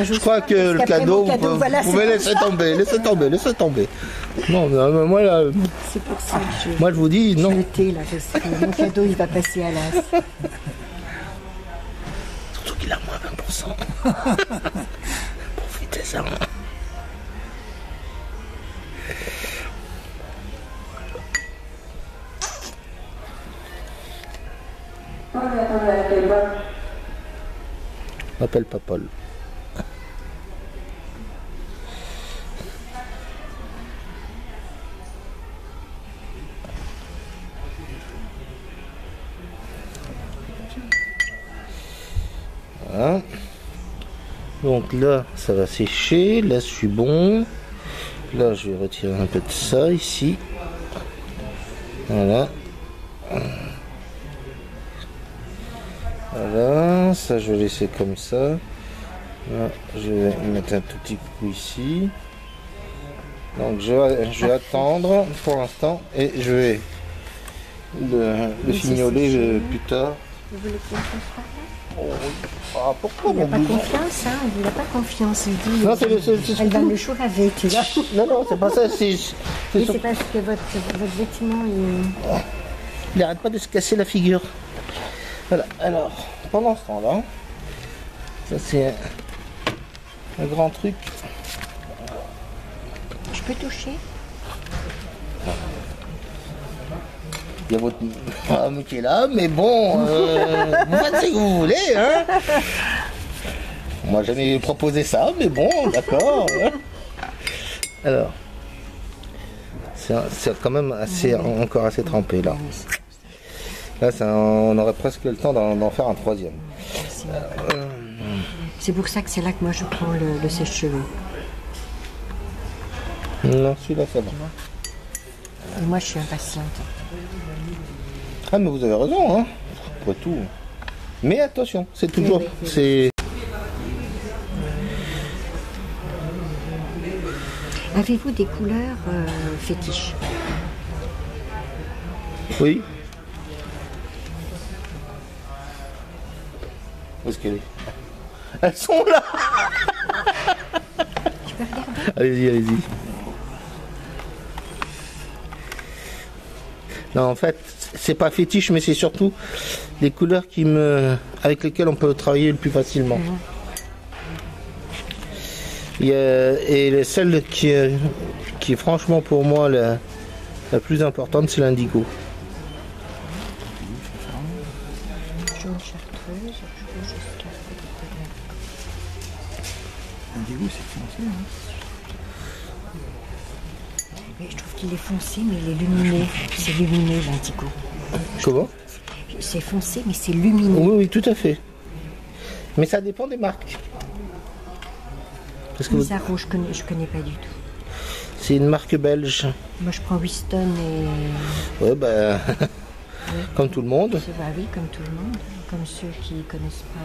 Je crois que le cadeau, vous pouvez laisser tomber, laissez tomber. Non, mais moi, là, c'est pour ça que moi, je vous dis, non. je le tais, là, parce que mon cadeau, il va passer à l'as. Surtout qu'il a moins 20%. Profitez-en. Appelle pas Paul. Voilà. Donc là, ça va sécher. Là, je suis bon. Là, je vais retirer un peu de ça ici. Voilà. Voilà, ça je vais laisser comme ça. Là, je vais mettre un tout petit coup ici. Donc je vais attendre pour l'instant et je vais le fignoler plus tard. Vous voulez qu'on fasse par là? Oh, ah, pourquoi Il n'a mon pas bouillon? confiance, hein, il n'a pas confiance. Il dit, Non, c'est elle va me chouraver, tu vois. Non, non, c'est pas ça. Oui, c'est parce que votre vêtement, Il n'arrête pas de se casser la figure. Voilà, alors, pendant ce temps-là, ça c'est un grand truc. Je peux toucher? Il y a votre femme qui est là, mais bon, vous faites ce que vous voulez, hein. On m'a jamais proposé ça, mais bon, d'accord. Hein. Alors, c'est quand même assez, encore assez trempé là. Là, on aurait presque le temps d'en faire un troisième. C'est pour ça que c'est là que moi je prends le sèche-cheveux. Non, celui-là, ça va. Et moi je suis impatiente. Ah, mais vous avez raison, hein. Après tout. Mais attention, c'est toujours... c'est. Avez-vous des couleurs fétiches? Oui. Où est-ce qu'elle est? Elles sont là. Tu peux regarder? Allez-y, allez-y. Non, en fait, c'est pas fétiche, mais c'est surtout les couleurs avec lesquelles on peut travailler le plus facilement. Et celle qui est franchement pour moi la plus importante, c'est l'indigo. Jaune chartreuse, rouge escargot. L'indigo, c'est foncé, hein. Mais je trouve qu'il est foncé, mais il est lumineux. C'est lumineux l'indigo. Comment? C'est foncé, mais c'est lumineux. Oui, oui, tout à fait. Mais ça dépend des marques. Parce que Misaro, je connais pas du tout. c'est une marque belge. Moi je prends Winston et... Ouais, bah, comme tout le monde. Bah oui, comme tout le monde. Comme ceux qui connaissent pas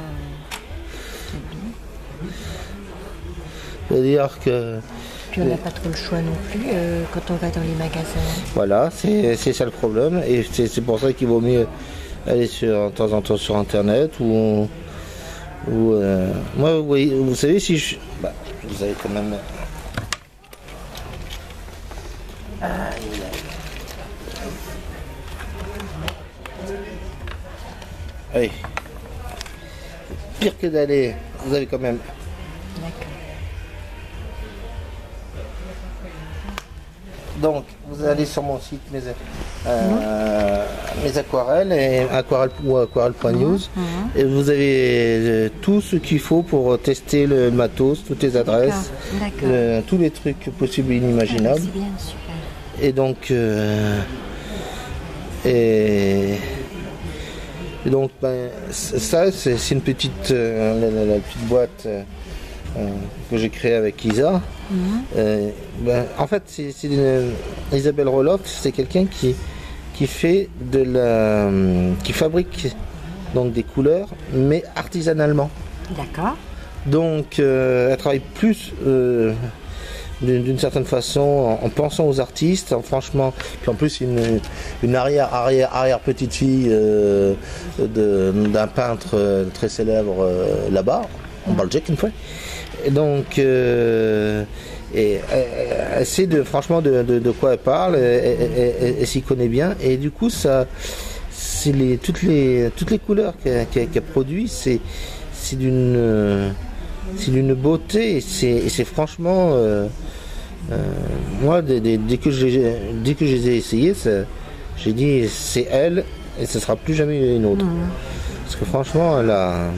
très bien. C'est-à-dire que... Puis on n'a pas trop le choix non plus quand on va dans les magasins. Voilà, c'est ça le problème. Et c'est pour ça qu'il vaut mieux aller de temps en temps sur Internet ou moi, vous savez, si je... Bah, vous avez quand même... Allez. Pire que d'aller, vous avez quand même... D'accord. Donc, vous allez sur mon site, mes aquarelles, et aquarelle.news, et vous avez tout ce qu'il faut pour tester le matos, toutes les adresses, tous les trucs possibles et inimaginables. C'est bien, super. Et donc, ben, ça, c'est une petite, la petite boîte que j'ai créée avec Isa. Ben, en fait, Isabelle Roloff, c'est quelqu'un qui fabrique donc des couleurs, mais artisanalement. D'accord. Donc, elle travaille plus d'une certaine façon, en pensant aux artistes, franchement. Puis en plus, une arrière petite fille d'un peintre très célèbre là-bas, en Belgique une fois. Et donc, elle sait franchement de quoi elle parle, elle s'y connaît bien. Et du coup, ça, c'est toutes les couleurs qu'elle produit, c'est d'une beauté, et c'est franchement moi dès que je les ai essayés, j'ai dit c'est elle et ce sera plus jamais une autre, parce que franchement elle a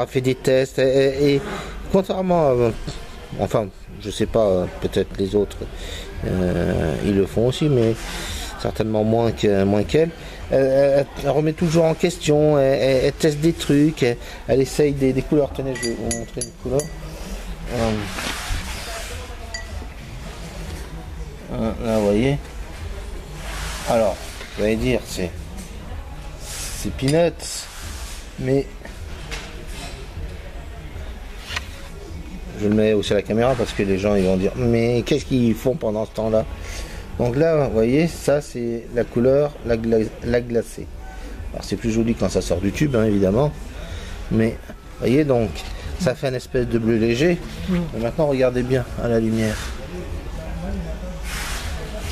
fait des tests et contrairement à, enfin je sais pas, peut-être les autres ils le font aussi, mais certainement moins qu'elle. Elle remet toujours en question, elle teste des trucs, elle essaye des couleurs. Tenez, je vais vous montrer une couleur. Là, vous voyez. Alors, vous allez dire, c'est peanuts, mais je le mets aussi à la caméra parce que les gens ils vont dire, mais qu'est-ce qu'ils font pendant ce temps-là? Donc là, vous voyez, ça c'est la couleur, la glacée. Alors c'est plus joli quand ça sort du tube, hein, évidemment. Mais, vous voyez, donc, ça fait une espèce de bleu léger. Mais maintenant, regardez bien à la lumière.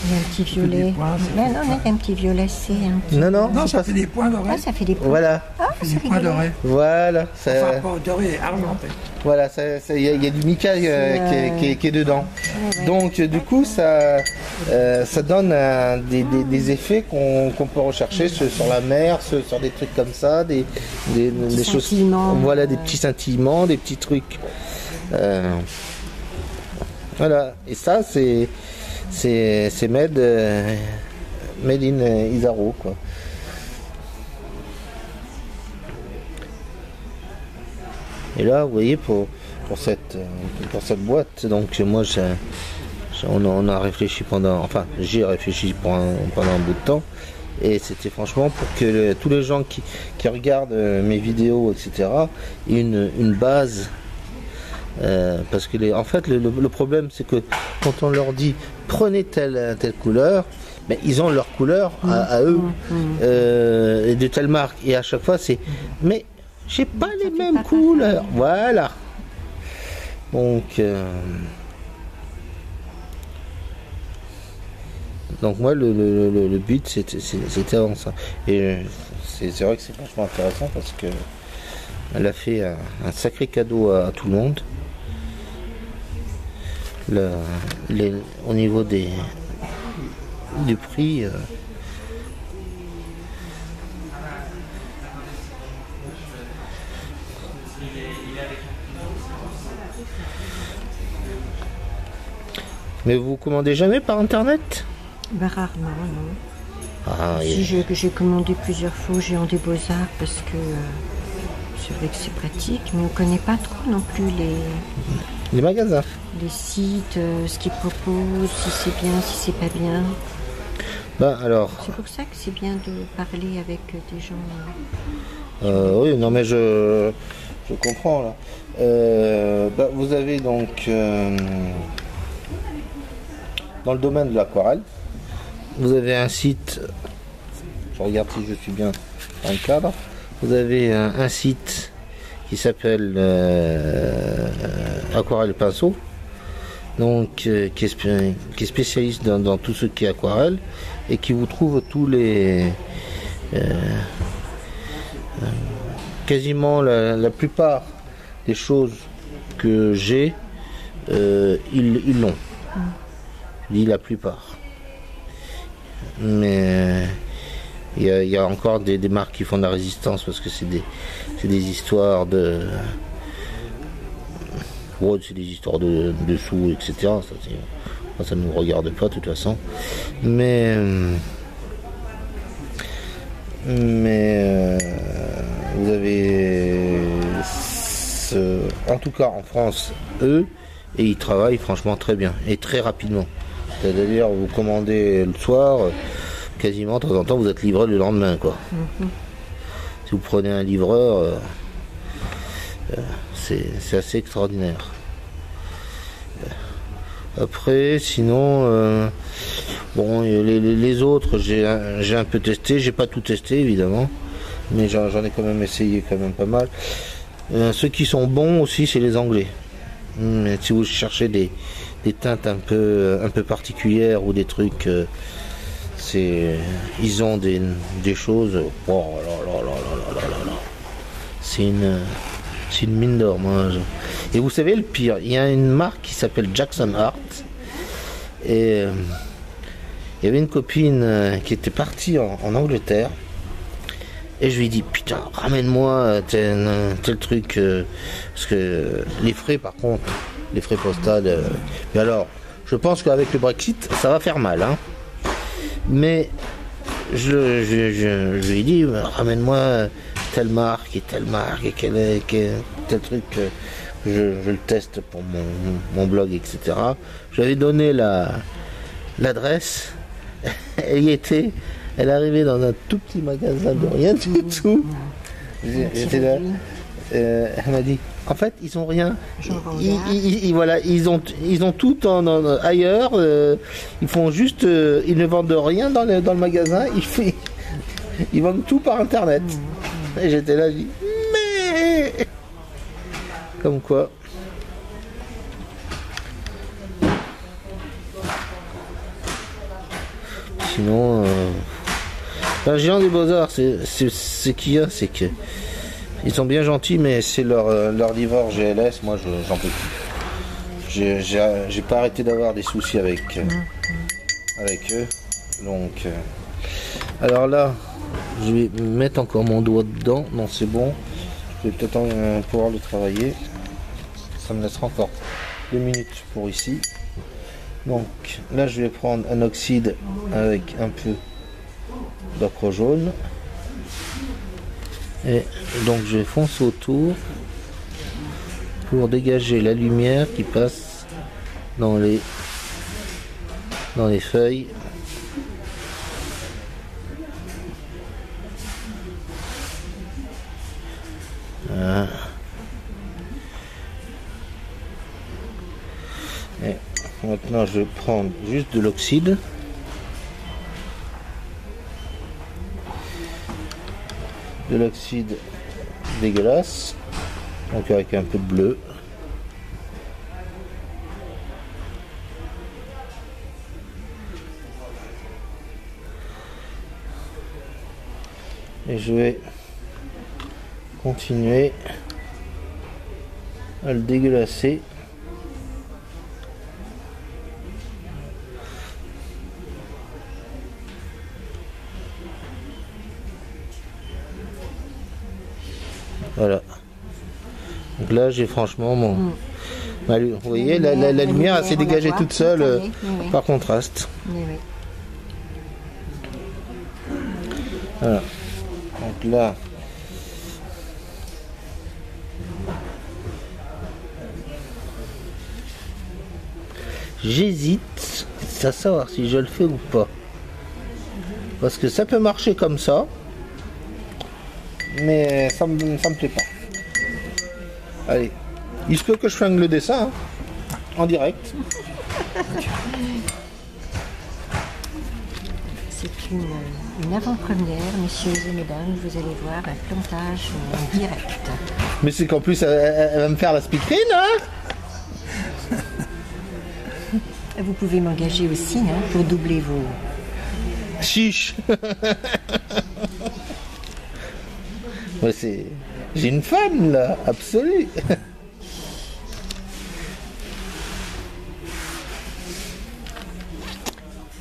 Il y a un petit violet. Non, il y a un petit violacé. Non, ça fait des points dorés. Ah, ça fait des points. Voilà. Ah, Ça fait des points dorés. Voilà. Enfin, pas doré, argenté. Voilà, il y a du mica qui est dedans. Ouais. Donc du coup ça donne des effets qu'on peut rechercher sur la mer, sur des trucs comme ça, des choses. Voilà, des petits scintillements, des petits trucs. Voilà, et ça c'est made in Isaro, quoi. Et là, vous voyez, pour cette boîte, donc moi, on a réfléchi j'ai réfléchi pendant un bout de temps, et c'était franchement pour que tous les gens qui regardent mes vidéos, etc., aient une base. Parce que en fait, le problème, c'est que quand on leur dit prenez telle couleur, ben, ils ont leur couleur à eux, et de telle marque, et à chaque fois c'est mais j'ai pas les mêmes couleurs, voilà. Donc moi le but c'était avant ça, et c'est vrai que c'est vachement intéressant parce que elle a fait un sacré cadeau à tout le monde. Au niveau du prix, mais vous commandez jamais par internet? Ben, rarement, non. Ah, Si j'ai commandé plusieurs fois au Géant des Beaux-Arts parce que c'est vrai que c'est pratique, mais on ne connaît pas trop non plus les magasins, les sites, ce qu'ils proposent, si c'est bien, si c'est pas bien. Ben alors. C'est pour ça que c'est bien de parler avec des gens. Oui, non mais je comprends là. Ben, vous avez donc dans le domaine de l'aquarelle, vous avez un site. Je regarde si je suis bien dans le cadre. Vous avez un site qui s'appelle Aquarelle Pinceau, donc qui est spécialiste dans tout ce qui est aquarelle et qui vous trouve tous les quasiment la plupart des choses que j'ai, ils l'ont. Je dis la plupart, mais il y a encore des marques qui font de la résistance parce que c'est des histoires de sous, etc. Ça ne nous regarde pas de toute façon. Mais vous avez en tout cas en France, eux, et ils travaillent franchement très bien et très rapidement. C'est-à-dire vous commandez le soir, quasiment de temps en temps vous êtes livré le lendemain, quoi. Si vous prenez un livreur, c'est assez extraordinaire. Après, sinon, bon, les autres, j'ai un peu testé. J'ai pas tout testé, évidemment. Mais j'en ai quand même essayé quand même pas mal. Ceux qui sont bons aussi, c'est les Anglais. Si vous cherchez des teintes un peu particulières ou des trucs, ils ont des choses. Oh là là là là là là là. C'est une mine d'or. Et vous savez le pire, il y a une marque qui s'appelle Jackson Art. Et il y avait une copine qui était partie en Angleterre. Et je lui ai dit, putain, ramène-moi tel truc. Parce que les frais, par contre, les frais postales. Mais alors, je pense qu'avec le Brexit, ça va faire mal. Hein. Mais je lui ai dit, ramène-moi telle marque et tel truc. Je le teste pour mon blog, etc. Je lui avais donné l'adresse. Elle y était. Elle arrivait dans un tout petit magasin de rien du tout. J'étais là. Elle m'a dit, en fait, ils ont rien. Voilà, ils ont tout ailleurs. Ils font juste, ils ne vendent rien dans le magasin. Ils vendent tout par internet. Et j'étais là, je dis, mais comme quoi. Sinon. Un géant des Beaux-Arts, c'est qu'il y a, c'est que ils sont bien gentils, mais c'est leur divorce GLS, moi j'en peux plus. J'ai pas arrêté d'avoir des soucis avec eux. Donc alors là, je vais mettre encore mon doigt dedans. Non, c'est bon. Je vais peut-être pouvoir le travailler. Ça me laissera encore 2 minutes pour ici. Donc là, je vais prendre un oxyde avec un peu d'ocre jaune et donc je vais foncer autour pour dégager la lumière qui passe dans les feuilles. Voilà. Et maintenant je vais prendre juste de l'oxyde. De l'oxyde dégueulasse, donc avec un peu de bleu. Et je vais continuer à le dégueulasser. Voilà. Donc là, j'ai franchement mon... Vous voyez, la lumière elle s'est dégagée toute seule par contraste. Voilà. Donc là... J'hésite à savoir si je le fais ou pas. Parce que ça peut marcher comme ça. Mais ça me plaît pas. Allez, il se peut que je flingue le dessin hein, en direct. C'est une avant-première, messieurs et mesdames. Vous allez voir un plantage en direct. Mais c'est qu'en plus, elle va me faire la speakerine, hein. Vous pouvez m'engager aussi hein, pour doubler vos... Chiche. Ouais, j'ai une femme là, absolue.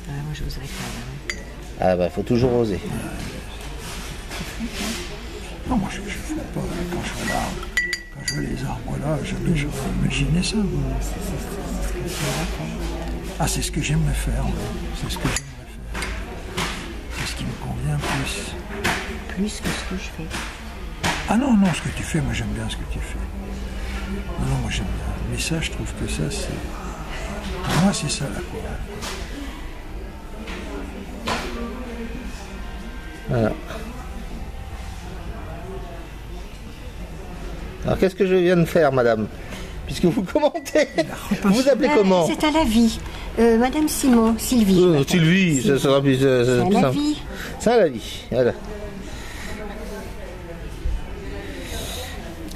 Moi j'oserais pas. Hein. Ah bah faut toujours oser. Non, moi je ne fais pas. Quand je vois les arbres là, je peux imaginer ça. Ah, c'est ce que j'aime faire. Ouais. C'est ce que j'aimerais faire. C'est ce qui me convient plus. Plus que ce que je fais. Ah non, non, ce que tu fais, moi j'aime bien ce que tu fais. Non, non, moi j'aime bien. Mais ça, je trouve que ça, c'est... Pour moi, c'est ça la couleur. Voilà. Alors qu'est-ce que je viens de faire, madame? puisque vous commentez. Vous vous appelez comment? C'est à la vie. Madame Simon, Sylvie. Sylvie, ça sera plus C'est à la simple. vie. C'est à la vie, voilà.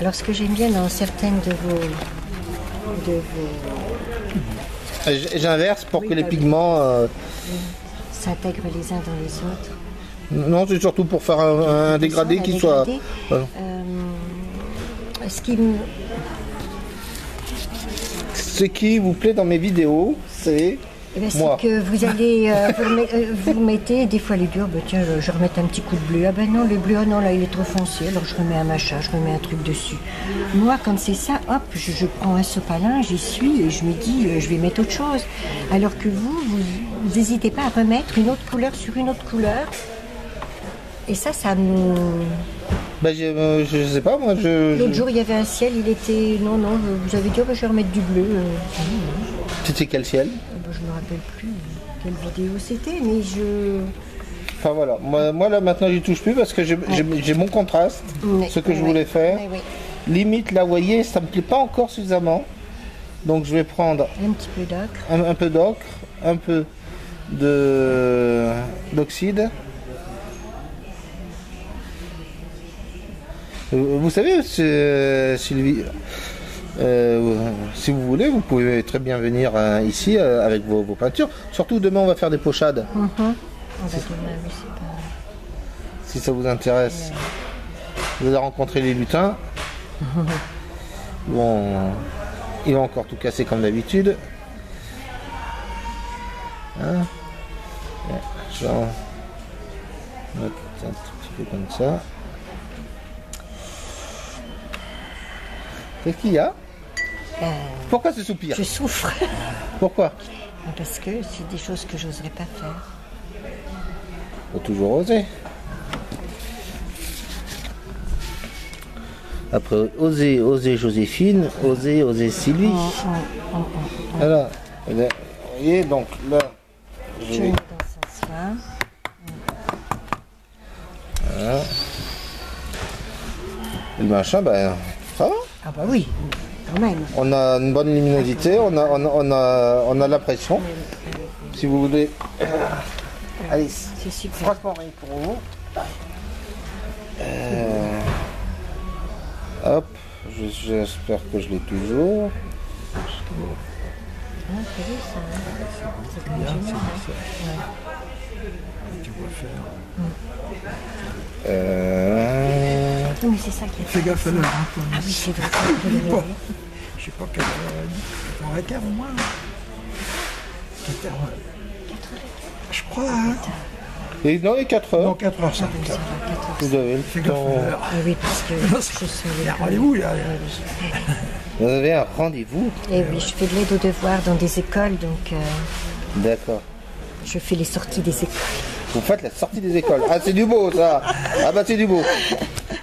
Alors, ce que j'aime bien dans certaines de vos J'inverse pour Oui, que les bah oui. pigments... s'intègrent les uns dans les autres. Non, c'est surtout pour faire un dégradé Ça, qui la soit... dégradé. Voilà. Ce qui me... Ce qui vous plaît dans mes vidéos, c'est... Eh ben, Moi. c'est que vous allez, vous mettez, des fois les dire, bah, tiens, je remets un petit coup de bleu. Ah ben non, le bleu, ah non, là il est trop foncé, alors je remets un machin, je remets un truc dessus. Moi, quand c'est ça, hop, je prends un sopalin, j'y suis et je me dis, je vais mettre autre chose. Alors que vous n'hésitez pas à remettre une autre couleur sur une autre couleur. Et ça me... Ben, je sais pas, moi, L'autre jour, il y avait un ciel, il était... Non, vous avez dit, oh, ben, je vais remettre du bleu. C'était quel ciel? Je me rappelle plus quelle vidéo c'était, mais je... Enfin voilà, moi là maintenant j'y touche plus parce que j'ai mon contraste, Ouais, ce que je ouais, voulais faire. ouais, ouais. Limite là, vous voyez, ça me plaît pas encore suffisamment. Donc je vais prendre Un petit peu d'ocre. un peu d'ocre, un peu d'oxyde. Vous savez, Sylvie, si vous voulez, vous pouvez très bien venir ici avec vos peintures. Surtout demain, on va faire des pochades, On va demain, oui, c'est pas... si ça vous intéresse. Vous allez rencontrer les lutins. Bon, ils vont encore tout casser comme d'habitude. Hein? Ouais, je vais en mettre un tout petit peu comme ça. Qu'est-ce qu'il y a? Pourquoi ce soupir? Je souffre. Pourquoi? Parce que c'est des choses que j'oserais pas faire. Faut toujours oser. Après, oser Joséphine, oser Sylvie. Voilà. Vous voyez, donc là, Je je vais vais... dans ce sens-là. Voilà. Et le machin, ben, ça va. Ah bah oui, quand même. On a une bonne luminosité, on a la pression. Si vous voulez. Allez, C'est super. franchement, rien pour vous. Hop, j'espère que je l'ai toujours. Ah, c'est joli, ça, hein. C'est quand même génial, hein. Tu vois faire. Non, mais c'est ça qui est... Fais gaffe à l'heure, hein, toi. Ah oui, c'est vrai. que je l'ai Bon. vu. Je sais pas quelle heure. 4h15 au moins. 4h. Je crois, hein. Et dans les 4 Non, heures, 4h05. Ça va, 14. vous avez le Fais gaffe temps. à l'heure. Ah oui, parce que je suis Il y a un rendez-vous, là. Vous avez un rendez-vous. Et oui, je fais de l'aide aux devoirs dans des écoles, donc D'accord. je fais les sorties des écoles. Vous faites la sortie des écoles. Ah, c'est du beau, ça. Ah, bah, c'est du beau.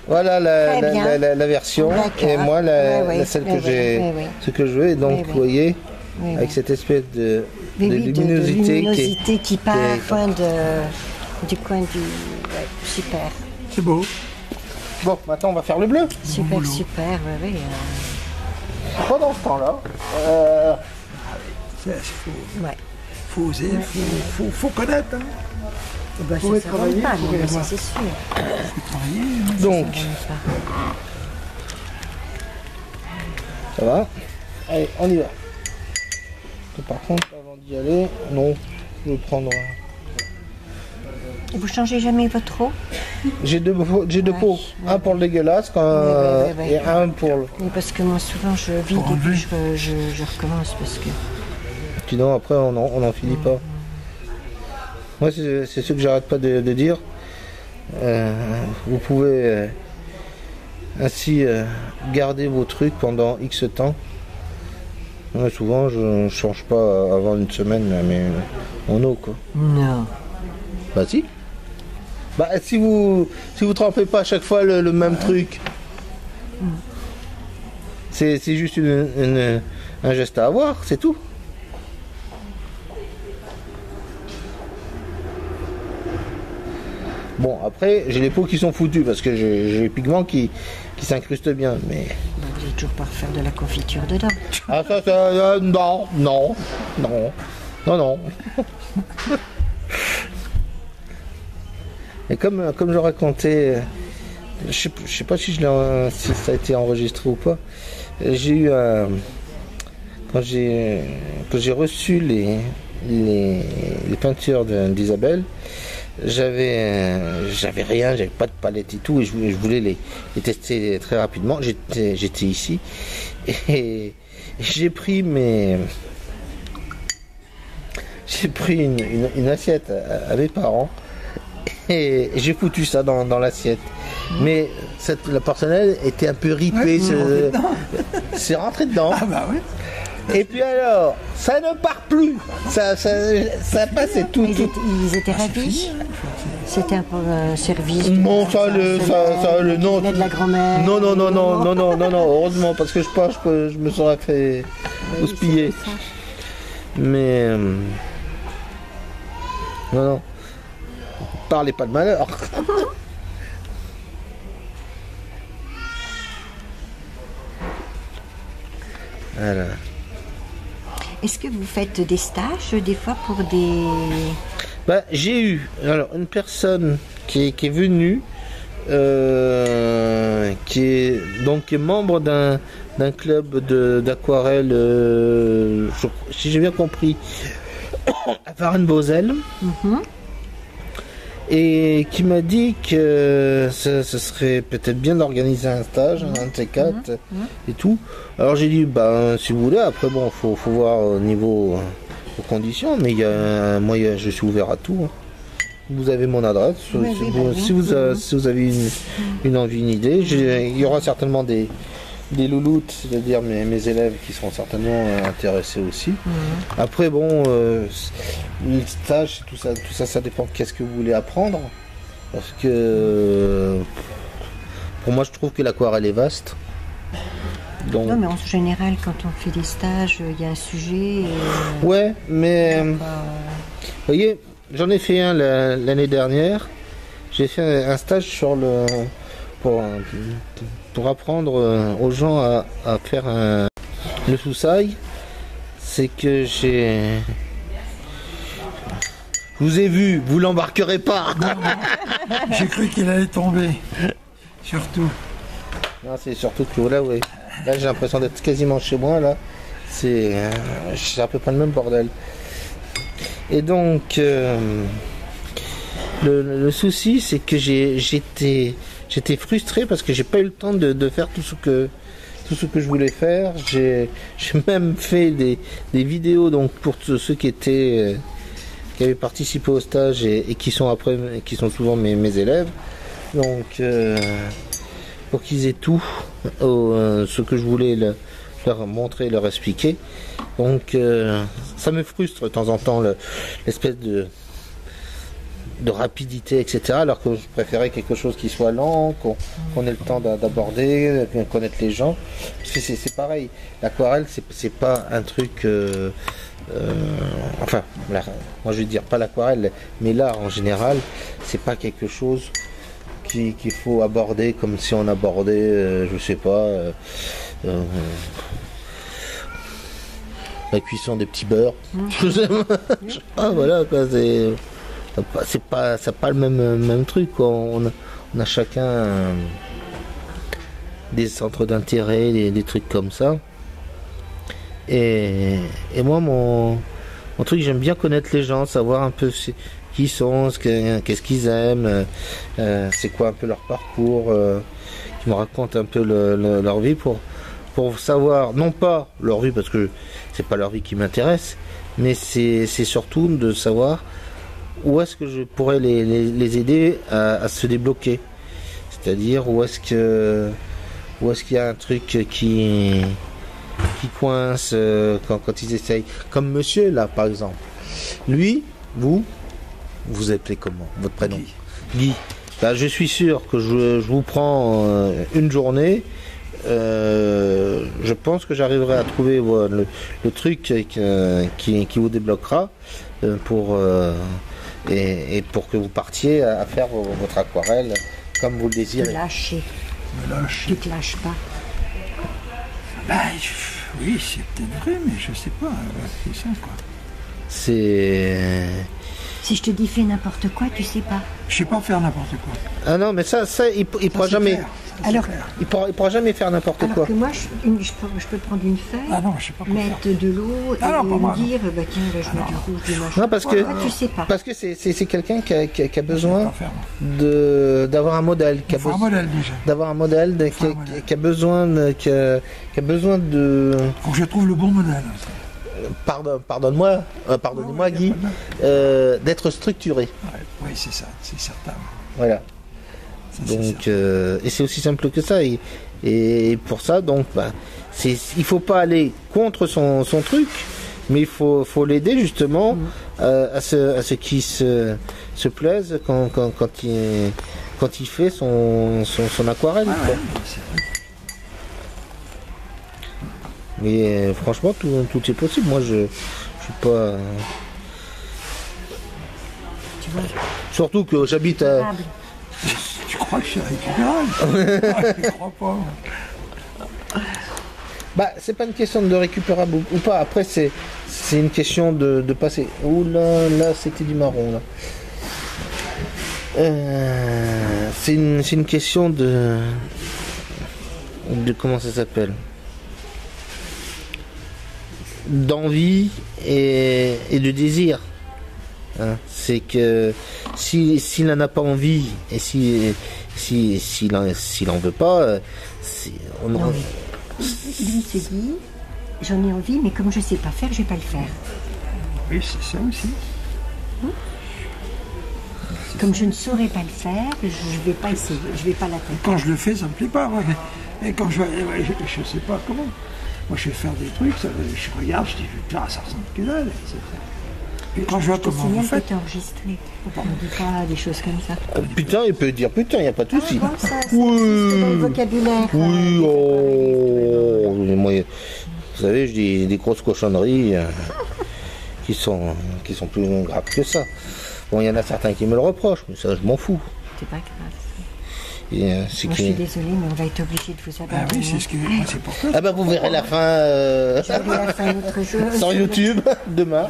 Voilà la Très bien. version. D'accord. Et moi, Ouais, celle ouais, que j'ai, ouais, ouais. ce que je veux. Et donc, Ouais, ouais. vous voyez, Oui, avec oui. cette espèce de Oui, oui, de luminosité, luminosité qui part est- du coin du... Ouais, super, C'est beau. Bon, maintenant, on va faire le bleu. super, super, ouais, ouais. Pendant ce temps-là, Ouais. Faut oser, faut connaître. Hein. Bah, Faut ça travailler, pas, faut non, aller mais ça voir. c'est sûr. Travailler. donc, Ça va pas. ça va. Allez, on y va. Et par contre, avant d'y aller, non, je vais prendre... Et vous changez jamais votre eau? J'ai deux pots. Un pour le dégueulasse Ouais. et un pour le... Oui, parce que moi souvent je vide et puis je recommence parce que... Sinon, après, on n'en finit pas. Moi, c'est ce que j'arrête pas de dire. Vous pouvez ainsi garder vos trucs pendant X temps. Moi, souvent, je ne change pas avant une semaine, mais en eau, quoi. Non. Bah si. Bah si vous trempez pas à chaque fois le même truc. C'est juste un geste à avoir, c'est tout. Bon, après, j'ai les pots qui sont foutus parce que j'ai les pigments qui s'incrustent bien, mais Bah, j'ai toujours pas refaire de la confiture dedans. Ah ça, non, non, non, non, non. Et comme je racontais, je sais pas si ça a été enregistré ou pas, j'ai eu quand j'ai reçu les peintures d'Isabelle, j'avais rien, j'avais pas de palette et tout, et je voulais les tester très rapidement. J'étais ici et j'ai pris une assiette à mes parents et j'ai foutu ça dans l'assiette. Mais la porcelaine était un peu ripée, c'est rentré dedans. Ah bah oui. Et puis alors, ça ne part plus. Ça passait tout. Ils étaient ravis. C'était un service. Non, non. De la grand-mère. Non, heureusement, parce que je me serais fait houspiller. Mais non. Parlez pas de malheur. Voilà. Est-ce que vous faites des stages des fois pour des... J'ai eu une personne qui est venue, qui est membre d'un club d'aquarelle, si j'ai bien compris, à Varennes-Vauzelles. Et qui m'a dit que ce serait peut-être bien d'organiser un stage, un de ces quatre, et tout. Alors j'ai dit, si vous voulez, après bon, faut voir au niveau aux conditions, mais moi je suis ouvert à tout. Vous avez mon adresse, si vous avez une envie, une idée, il y aura certainement des louloutes, c'est-à-dire mes élèves qui seront certainement intéressés aussi. Après bon, le stage, tout ça, ça dépend de qu'est-ce que vous voulez apprendre. Parce que pour moi, je trouve que l'aquarelle est vaste. Donc... Non, mais en général, quand on fait des stages, il y a un sujet. Ouais, mais vous voyez, j'en ai fait un l'année dernière. J'ai fait un stage pour apprendre aux gens à faire le soussail. C'est que je vous ai vu, vous l'embarquerez pas. J'ai cru qu'il allait tomber. Surtout. Non, c'est surtout que là, ouais. Là, j'ai l'impression d'être quasiment chez moi. Là, c'est à peu près le même bordel. Et donc, le souci, c'est que j'étais frustré parce que j'ai pas eu le temps de faire tout ce que je voulais faire. J'ai même fait des vidéos donc pour ceux qui avaient participé au stage et qui sont souvent mes élèves. Donc pour qu'ils aient tout ce que je voulais leur montrer, leur expliquer. Donc ça me frustre de temps en temps l'espèce de rapidité, etc. Alors que je préférais quelque chose qui soit lent, qu'on ait le temps d'aborder, de connaître les gens. Parce que c'est pareil, l'aquarelle, c'est pas un truc... enfin, moi je veux dire pas l'aquarelle, mais l'art en général, c'est pas quelque chose qu'il faut aborder comme si on abordait, je sais pas... la cuisson des petits beurres. Ah voilà quoi, c'est pas le même truc quoi. On a chacun des centres d'intérêt, des trucs comme ça. Et moi mon truc, j'aime bien connaître les gens, savoir un peu qui ils sont, qu'est-ce qu'ils aiment, c'est quoi un peu leur parcours, qui me racontent un peu leur vie pour savoir, non pas leur vie parce que c'est pas leur vie qui m'intéresse, mais c'est surtout de savoir où est-ce que je pourrais les aider à se débloquer. C'est-à-dire où est-ce qu'il y a un truc qui coince quand ils essayent. Comme monsieur là par exemple. Lui, vous appelez comment? Votre prénom? Guy. Je suis sûr que je vous prends une journée. Je pense que j'arriverai à trouver le truc qui vous débloquera pour que vous partiez à faire votre aquarelle comme vous le désirez. Te lâcher. Tu te lâches pas. Bah, oui, c'est peut-être vrai, mais je sais pas. C'est ça, quoi. C'est... Si je te dis fais n'importe quoi, tu sais pas. Je sais pas faire n'importe quoi. Ah non, mais ça il pourra c'est jamais... clair. Alors, Il pourra jamais faire n'importe alors quoi. que moi, je peux prendre une feuille, Ah non, je sais pas quoi mettre faire. de l'eau et Ah non, pas moi, me dire, bah tiens, là, je mets du rouge, du machin. Non, parce que, Ah, tu sais pas. parce que c'est quelqu'un qui a Je sais besoin pas faire, moi. d'avoir un modèle, Il faut un modèle déjà. d'avoir un modèle, faut un modèle. qui a besoin de... Faut que je trouve le bon modèle. Pardonne-moi, Ouais, Guy, y a pas d'être structuré. Ouais, oui, c'est ça, c'est certain. Voilà. Ça, c'est Donc, certain. et c'est aussi simple que ça. Et pour ça, donc, bah, il faut pas aller contre son truc, mais il faut l'aider justement à ce qu'il se plaise quand il fait son aquarelle. Ah quoi. ouais, c'est vrai. Mais franchement, tout est possible. Moi, je suis pas. Tu vois, Surtout que j'habite à. table. Tu crois que je suis récupérable? Je crois pas. Bah, c'est pas une question de récupérable ou pas. Après, c'est une question de passer. Ouh là, c'était du marron là. C'est une question de comment ça s'appelle, d'envie et de désir. Hein, c'est que s'il n'en a pas envie et s'il en veut pas, Non, lui se dit, j'en ai envie, mais comme je sais pas faire, je vais pas le faire. Oui, c'est ça aussi. Comme je ne saurais pas le faire, je vais pas essayer, je vais pas l'attaquer. Quand je le fais, ça me plaît pas. Ouais. Et quand je sais pas comment. Moi, je vais faire des trucs, je regarde, je dis, putain, ça ressemble que dalle. Et quand je vois Je te comment vous signale que faites, t'es enregistré. Ne dis pas des choses comme ça. putain, il peut dire putain, il n'y a pas de souci. Bon, ça existe dans le vocabulaire. Oui, oh, moi, vous savez, je dis des grosses cochonneries qui sont plus graves que ça. Bon, il y en a certains qui me le reprochent, mais ça, je m'en fous. C'est pas grave. Et, c'est Moi, que- je suis désolée, mais on va être obligé de vous ah abandonner. oui, c'est ce que moi, c'est pour ça. Ah bah vous verrez la fin Je vais la fin de notre jeu. sur YouTube demain.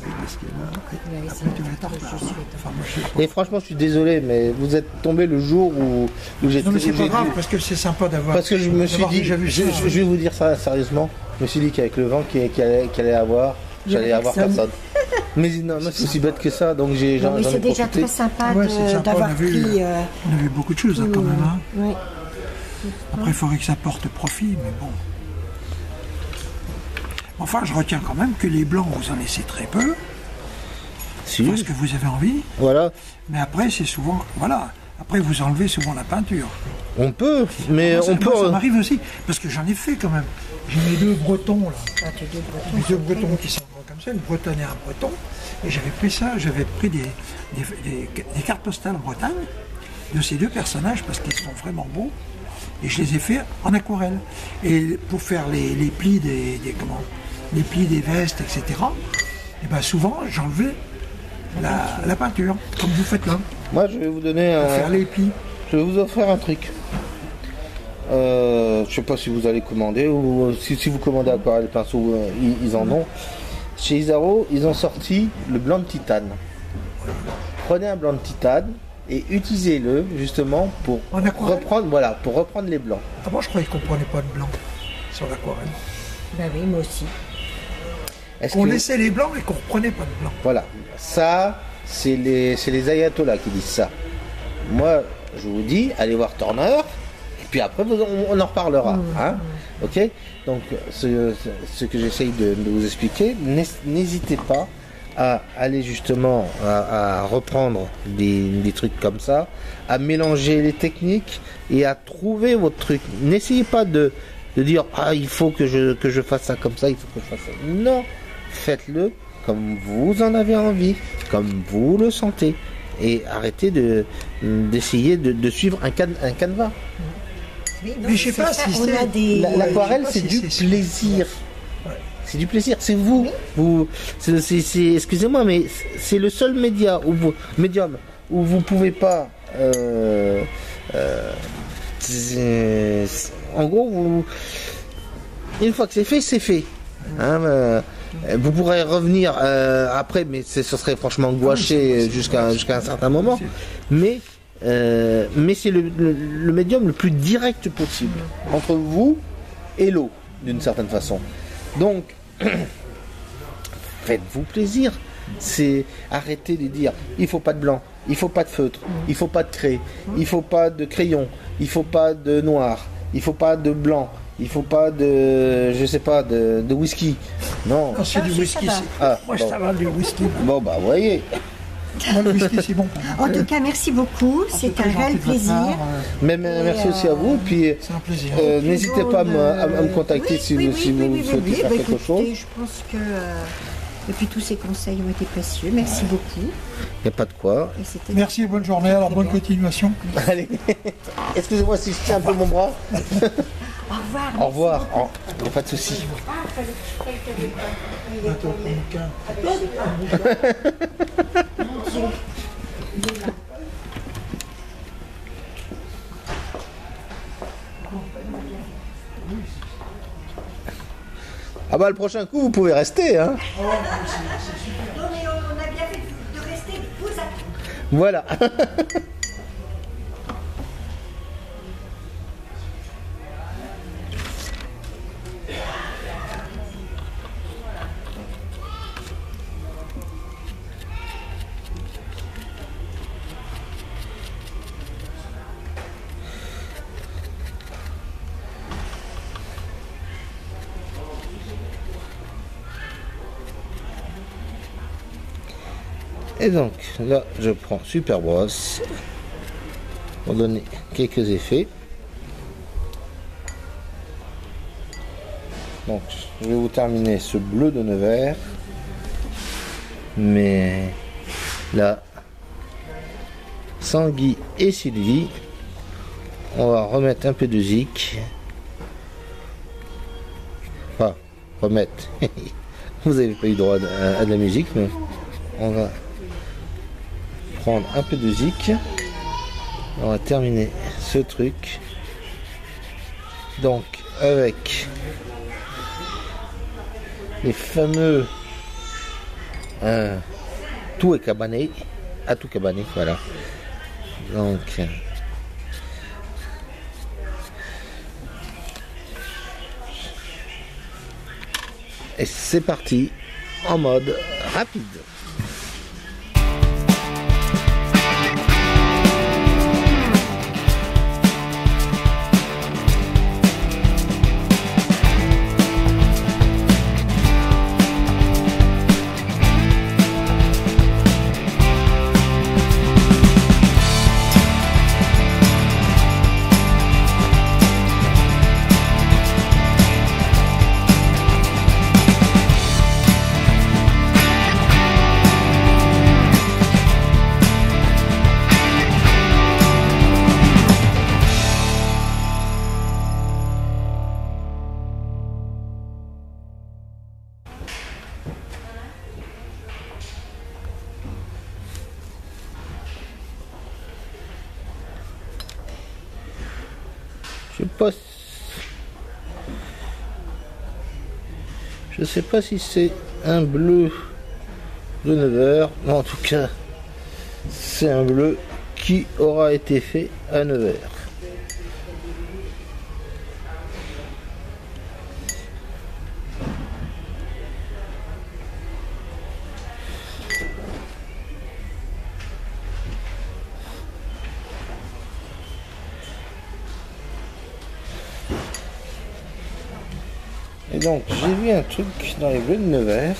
Ouais, c'est notre jeu, je suis Enfin, moi, je sais pas. Et franchement, je suis désolé, mais vous êtes tombé le jour où j'ai Non, mais c'est où pas j'ai grave, dû- parce que c'est sympa d'avoir. Parce que je me suis d'avoir dit, déjà vu je ça. vais vous dire ça sérieusement, je me suis dit qu'avec le vent qu'il allait avoir, j'allais avoir personne. Mais non, c'est aussi bête que ça, donc Non, mais j'en ai c'est déjà profité. très sympa Ouais, c'est sympa, d'avoir on a vu, pris. On a vu beaucoup de choses hein, quand même. Hein. Oui. Après, il faudrait que ça porte profit, mais bon. Enfin, je retiens quand même que les blancs, vous en laissez très peu, Si, parce que vous avez envie, voilà, mais après, c'est souvent. Voilà. Après, vous enlevez souvent la peinture. on peut, mais Moi, ça, on peut. moi, ça m'arrive aussi, parce que j'en ai fait quand même. J'ai mes deux bretons, là. Ah, tu dis breton. Les deux bretons qui sont comme ça, une bretonne et un breton. Et j'avais pris ça, j'avais pris des cartes postales en Bretagne de ces deux personnages parce qu'ils sont vraiment beaux. Et je les ai fait en aquarelle. Et pour faire les plis les plis des vestes, etc. Et ben souvent j'enlevais la peinture, comme vous faites là, Moi, je vais vous donner pour faire les plis. je vais vous offrir un truc. Je sais pas si vous allez commander ou si vous commandez Aquarelle Pinceau, ils en ont. Chez Isaro, ils ont sorti le blanc de titane. Prenez un blanc de titane et utilisez-le justement pour En aquarelle reprendre les blancs. Avant je croyais qu'on prenait pas de blanc sur l'aquarelle. Bah oui, moi aussi. Est-ce Qu'on que- laissait les blancs et qu'on reprenait pas de blanc. Voilà, ça, c'est les ayatollahs qui disent ça. Moi, je vous dis, allez voir Turner, et puis après, on en reparlera. Hein, ok. Donc, ce que j'essaye de vous expliquer, n'hésitez pas à aller justement à reprendre des trucs comme ça, à mélanger les techniques et à trouver votre truc. N'essayez pas de dire ah il faut que je fasse ça comme ça, il faut que je fasse ça. Non, faites-le comme vous en avez envie, comme vous le sentez, et arrêtez d'essayer de suivre un canevas. Oui, non, Mais je sais c'est pas ça, si on c'est- a des. L'aquarelle, je sais c'est pas du si c'est- plaisir. C'est du plaisir, c'est vous. Excusez-moi, mais c'est le seul médium où vous pouvez pas en gros, une fois que c'est fait, c'est fait. Hein, vous pourrez revenir après, mais ce serait franchement gouaché jusqu'à un certain moment. Mais c'est le médium le plus direct possible entre vous et l'eau, d'une certaine façon. Donc, faites-vous plaisir. C'est arrêter de dire il faut pas de blanc, il faut pas de feutre, il faut pas de craie, il faut pas de crayon, il faut pas de noir, il faut pas de blanc, il faut pas de, je sais pas, de whisky. Non. Non, c'est du whisky. Moi, je t'avale du whisky. Bon, bah, voyez. Moi, le whisky, c'est bon. En tout cas, merci beaucoup. C'est un réel plaisir. Mais merci aussi à vous. Puis, c'est un plaisir. N'hésitez pas à me contacter si vous souhaitez faire quelque chose. Je pense que depuis tous ces conseils ont été précieux. Merci beaucoup. Il n'y a pas de quoi. Merci et bonne journée. Alors, bonne continuation. Allez. Excusez-moi si je tiens un peu mon bras. Au revoir. Au revoir. Il n'y a pas de souci. Ah bah le prochain coup vous pouvez rester hein. Non mais on a bien fait de rester vous à tout. Voilà. Et donc là je prends Super Brosse pour donner quelques effets. Donc je vais vous terminer ce bleu de Nevers, mais là sans Guy et Sylvie on va remettre un peu de zik. Enfin remettre vous n'avez pas eu droit à de la musique, mais on va prendre un peu de zik. On va terminer ce truc donc avec les fameux tout est cabané à tout cabané, voilà. Donc et c'est parti en mode rapide. Je sais pas si c'est un bleu de Nevers, mais en tout cas c'est un bleu qui aura été fait à Nevers. Et donc j'ai vu un truc dans les bleus de Nevers,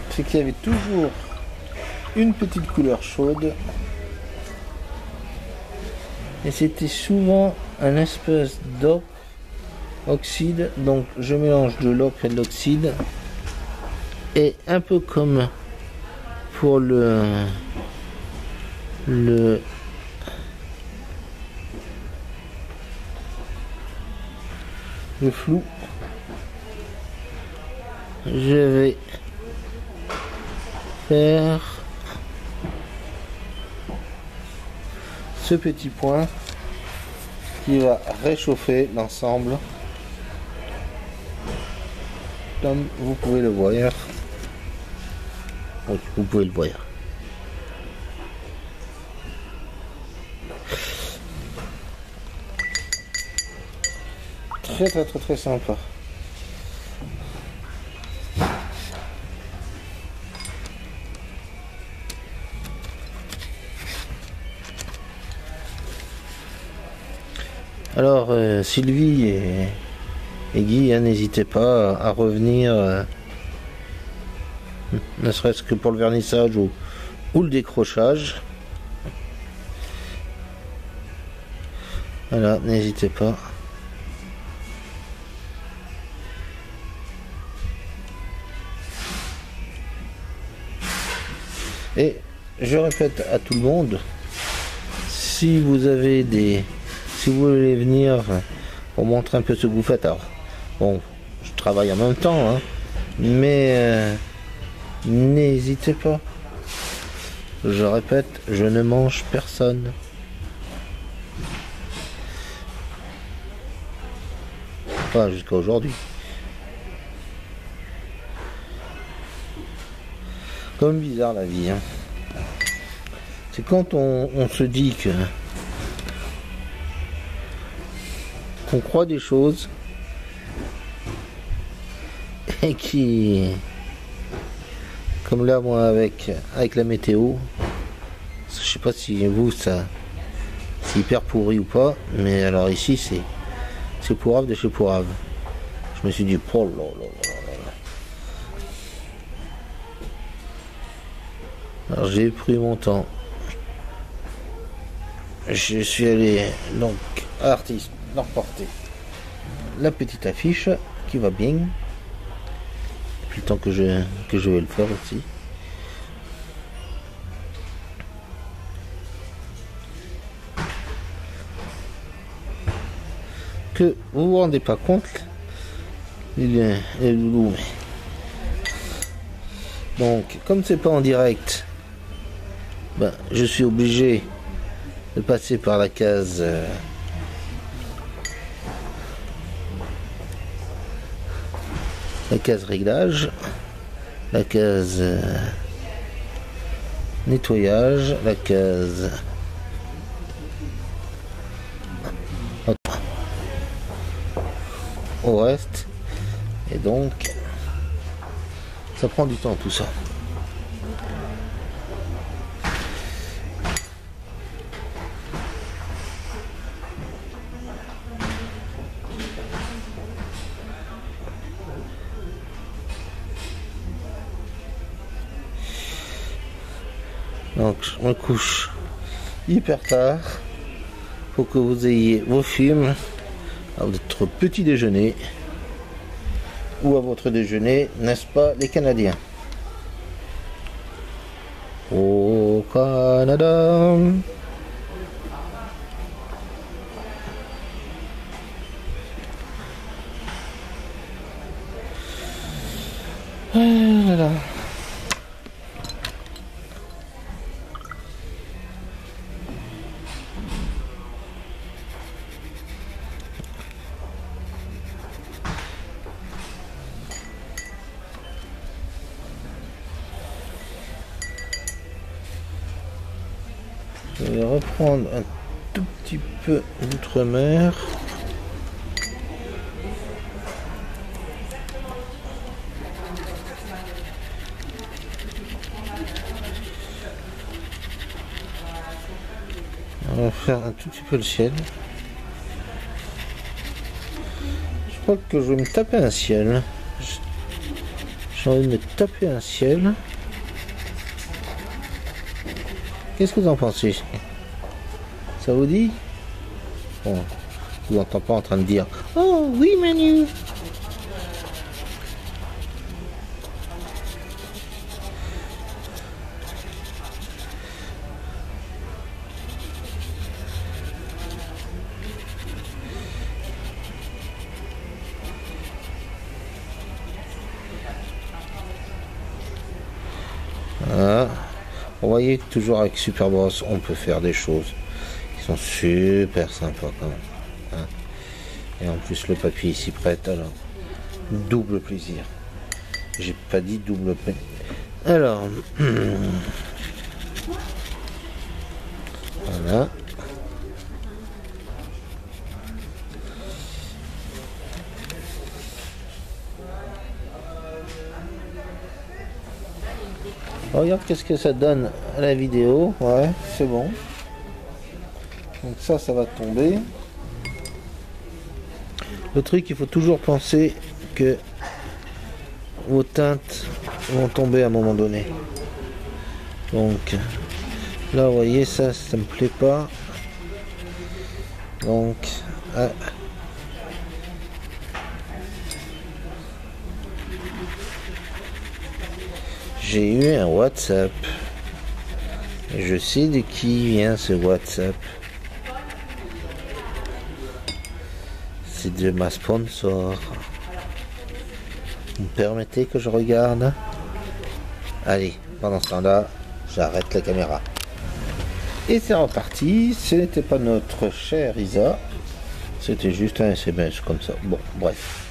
c'est qu'il y avait toujours une petite couleur chaude et c'était souvent un espèce d'ocre oxyde. Donc je mélange de l'ocre et de l'oxyde, et un peu comme pour le flou, je vais faire ce petit point qui va réchauffer l'ensemble, comme vous pouvez le voir. Oui, vous pouvez le voir. Très sympa. Alors Sylvie et Guy, n'hésitez pas à revenir, ne serait-ce que pour le vernissage ou le décrochage. Voilà, n'hésitez pas. Et je répète à tout le monde, si vous voulez venir pour montrer un peu ce que vous faites, alors bon, je travaille en même temps, hein, mais n'hésitez pas. Je répète, je ne mange personne. Pas jusqu'à aujourd'hui. Comme bizarre la vie, hein. C'est quand on se dit qu'on croit des choses et qui, comme là moi avec la météo, je sais pas si vous ça c'est hyper pourri ou pas, mais alors ici c'est pourrave de chez pourrave. Je me suis dit oh là là là là. Alors j'ai pris mon temps. Je suis allé donc à Artiste leur porter la petite affiche qui va bien. Depuis le temps que je vais le faire aussi. Que vous vous rendez pas compte, les loulous. Donc comme c'est pas en direct, ben, je suis obligé de passer par la case réglage, la case nettoyage, la case au reste, et donc ça prend du temps tout ça. Donc je me couche hyper tard pour que vous ayez vos films à votre petit déjeuner ou à votre déjeuner, n'est-ce pas les Canadiens? Au Canada. Voilà. Je vais reprendre un tout petit peu d'outre-mer. On va faire un tout petit peu le ciel. Je crois que je vais me taper un ciel. J'ai envie de me taper un ciel. Qu'est-ce que vous en pensez? Ça vous dit? Bon, je vous entends pas en train de dire « Oh oui Manu !» Voilà. Vous voyez que toujours avec Superbross, on peut faire des choses qui sont super sympas quand même. hein. Et en plus le papier ici prête, alors double plaisir. J'ai pas dit double plaisir. Alors, voilà. Regarde qu'est-ce que ça donne à la vidéo. Ouais, c'est bon. Donc ça va tomber. Le truc, il faut toujours penser que vos teintes vont tomber à un moment donné. Donc là, vous voyez, ça me plaît pas. Donc j'ai eu un WhatsApp. Je sais de qui vient ce WhatsApp. C'est de ma sponsor. Vous me permettez que je regarde? Allez, pendant ce temps-là, j'arrête la caméra. Et c'est reparti. Ce n'était pas notre chère Isa. C'était juste un SMS comme ça. Bon, bref.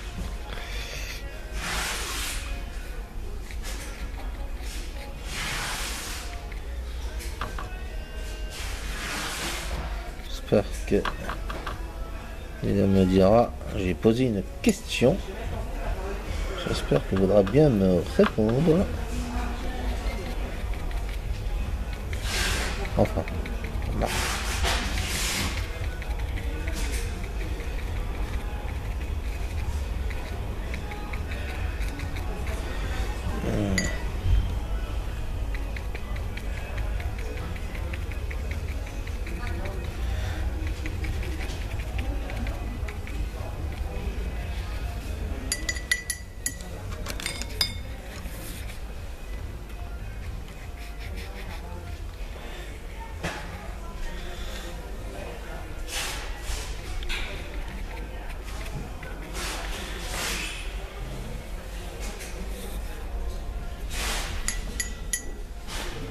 J'espère que il me dira, j'ai posé une question. J'espère qu'il voudra bien me répondre. Enfin, non.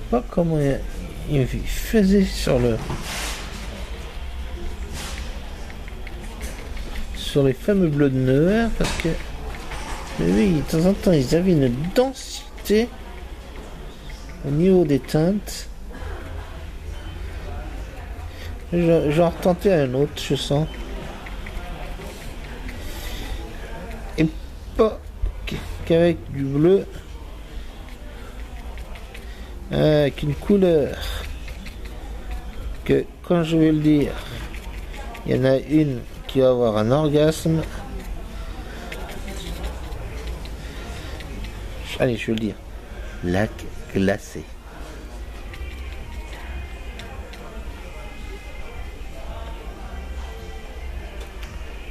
Pas comment il faisait sur les fameux bleus de Neuer, parce que oui, de temps en temps ils avaient une densité au niveau des teintes. J'en retentais un autre, je sens, et pas qu'avec du bleu. Avec une couleur que, quand je vais le dire, il y en a une qui va avoir un orgasme. Allez, je vais le dire. Lac glacé.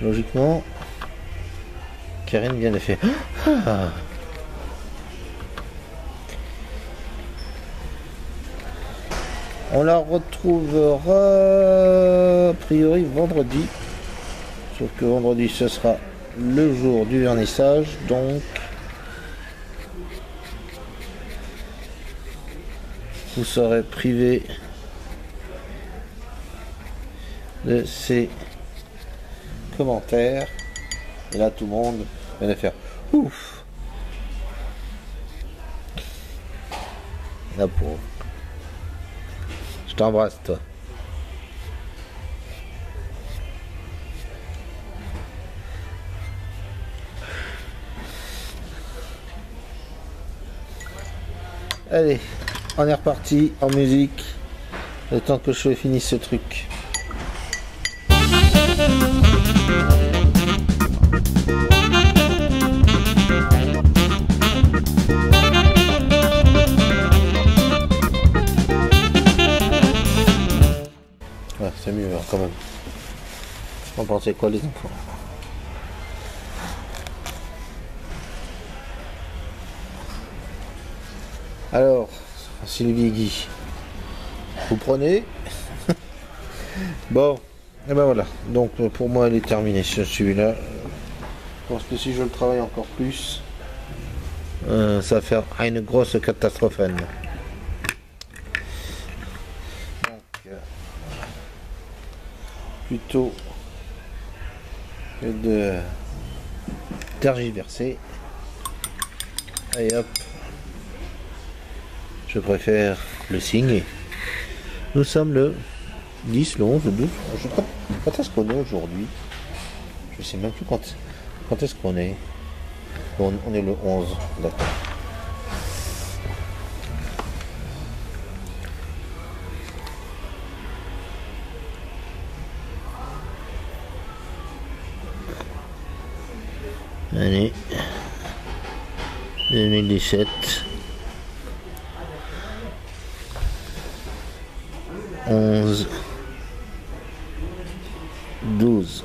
Logiquement, Karine vient de faire. Ah. On la retrouvera a priori vendredi. Sauf que vendredi ce sera le jour du vernissage. Donc vous serez privé de ces commentaires. Et là tout le monde vient de faire ouf. La pauvre. Je t'embrasse, toi. Allez, on est reparti en musique. Le temps que je finisse ce truc. Ouais, c'est mieux hein, quand même. Vous en pensez quoi les enfants? Alors, Sylvie Guy, vous prenez? Bon, et ben voilà. Donc pour moi elle est terminée celui-là. Je pense que si je le travaille encore plus, ça va faire une grosse catastrophe. Donc, plutôt que de tergiverser. Allez hop, je préfère le signer. Nous sommes le 10, le 11, le 12. Quand est-ce qu'on est aujourd'hui? Je sais même plus quand est-ce qu'on est. On est le 11, d'accord. Allez, 2017, 11, 12,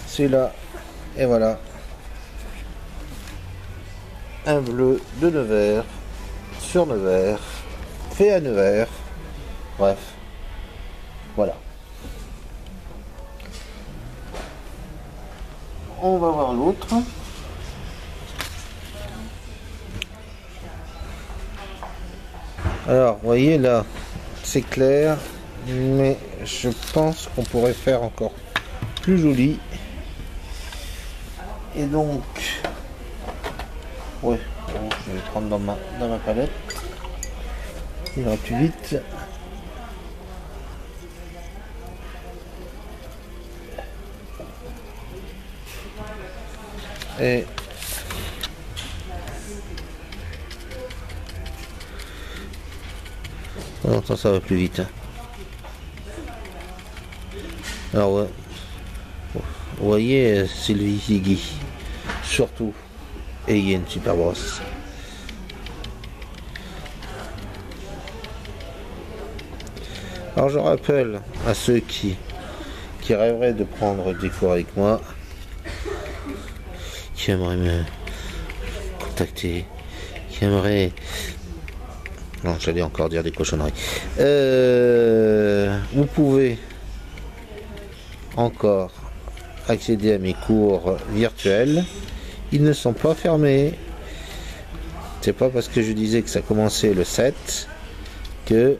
c'est là, et voilà, un bleu de Nevers, sur Nevers, fait à Nevers, bref, voilà. On va voir l'autre. Alors, vous voyez là, c'est clair, mais je pense qu'on pourrait faire encore plus joli. Et donc, ouais, bon, je vais prendre dans ma palette. Il ira plus vite. Et oh, ça va plus vite. Alors ouais. Vous voyez Sylvie Ziggy, surtout, et il y a une super brosse. Alors je rappelle à ceux qui rêveraient de prendre des cours avec moi, qui aimerait me contacter, qui aimerait... Non, j'allais encore dire des cochonneries. Vous pouvez encore accéder à mes cours virtuels. Ils ne sont pas fermés. C'est pas parce que je disais que ça commençait le 7 que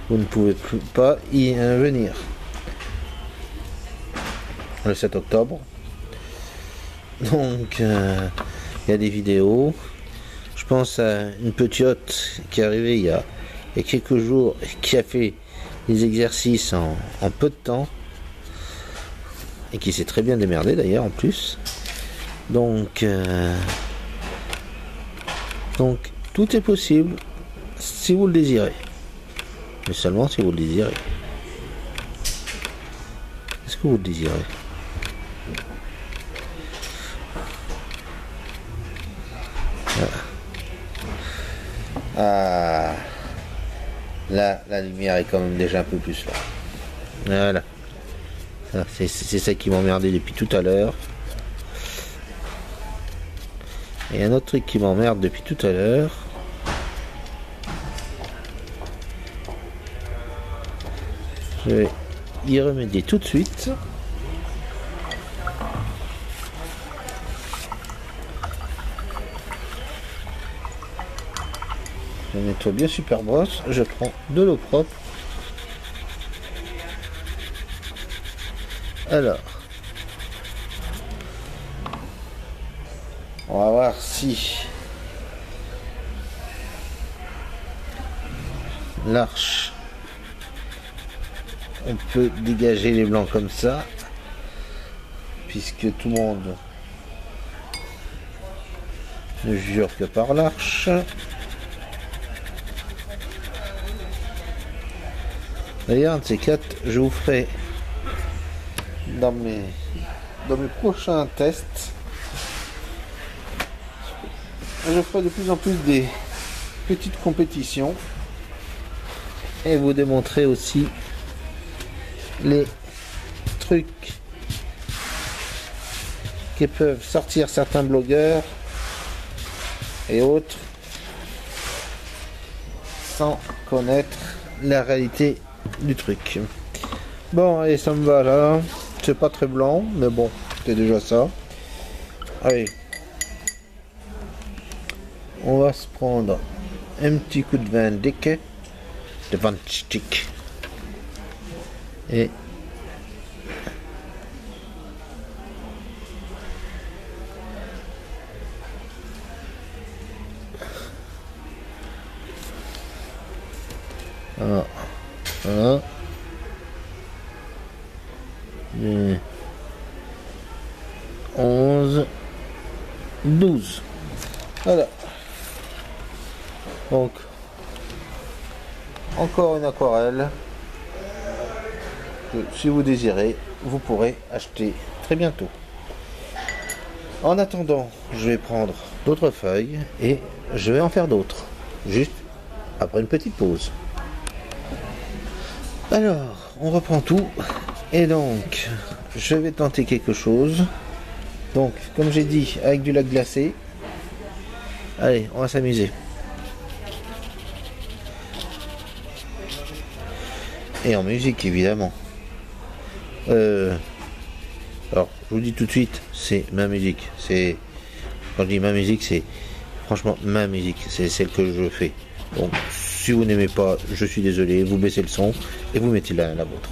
vous ne pouvez pas y venir. Le 7 octobre. Donc, il y a des vidéos. Je pense à une petite qui est arrivée il y a quelques jours, qui a fait les exercices en peu de temps, et qui s'est très bien démerdée d'ailleurs en plus. Donc, tout est possible si vous le désirez. Mais seulement si vous le désirez. Est-ce que vous le désirez? Ah, là, la lumière est quand même déjà un peu plus là. Voilà. C'est ça qui m'emmerdait depuis tout à l'heure. Et un autre truc qui m'emmerde depuis tout à l'heure. Je vais y remédier tout de suite. Je nettoie bien super brosse, je prends de l'eau propre. Alors, on va voir si l'arche, on peut dégager les blancs comme ça, puisque tout le monde ne jure que par l'arche. D'ailleurs, un de ces quatre, je vous ferai dans mes prochains tests, je ferai de plus en plus des petites compétitions et vous démontrer aussi les trucs que peuvent sortir certains blogueurs et autres sans connaître la réalité du truc. Bon, allez, ça me va là. C'est pas très blanc, mais bon, c'est déjà ça. Allez, on va se prendre un petit coup de vin Dick, de vin stick, et 11, 12. Voilà. Donc, encore une aquarelle que, si vous désirez, vous pourrez acheter très bientôt. En attendant, je vais prendre d'autres feuilles et je vais en faire d'autres, juste après une petite pause. Alors, on reprend tout et donc, je vais tenter quelque chose. Donc, comme j'ai dit, avec du lac glacé. Allez, on va s'amuser. Et en musique, évidemment. Alors, je vous dis tout de suite, c'est ma musique. Quand je dis ma musique, c'est franchement ma musique. C'est celle que je fais. Donc, si vous n'aimez pas, je suis désolé. Vous baissez le son et vous mettez la vôtre.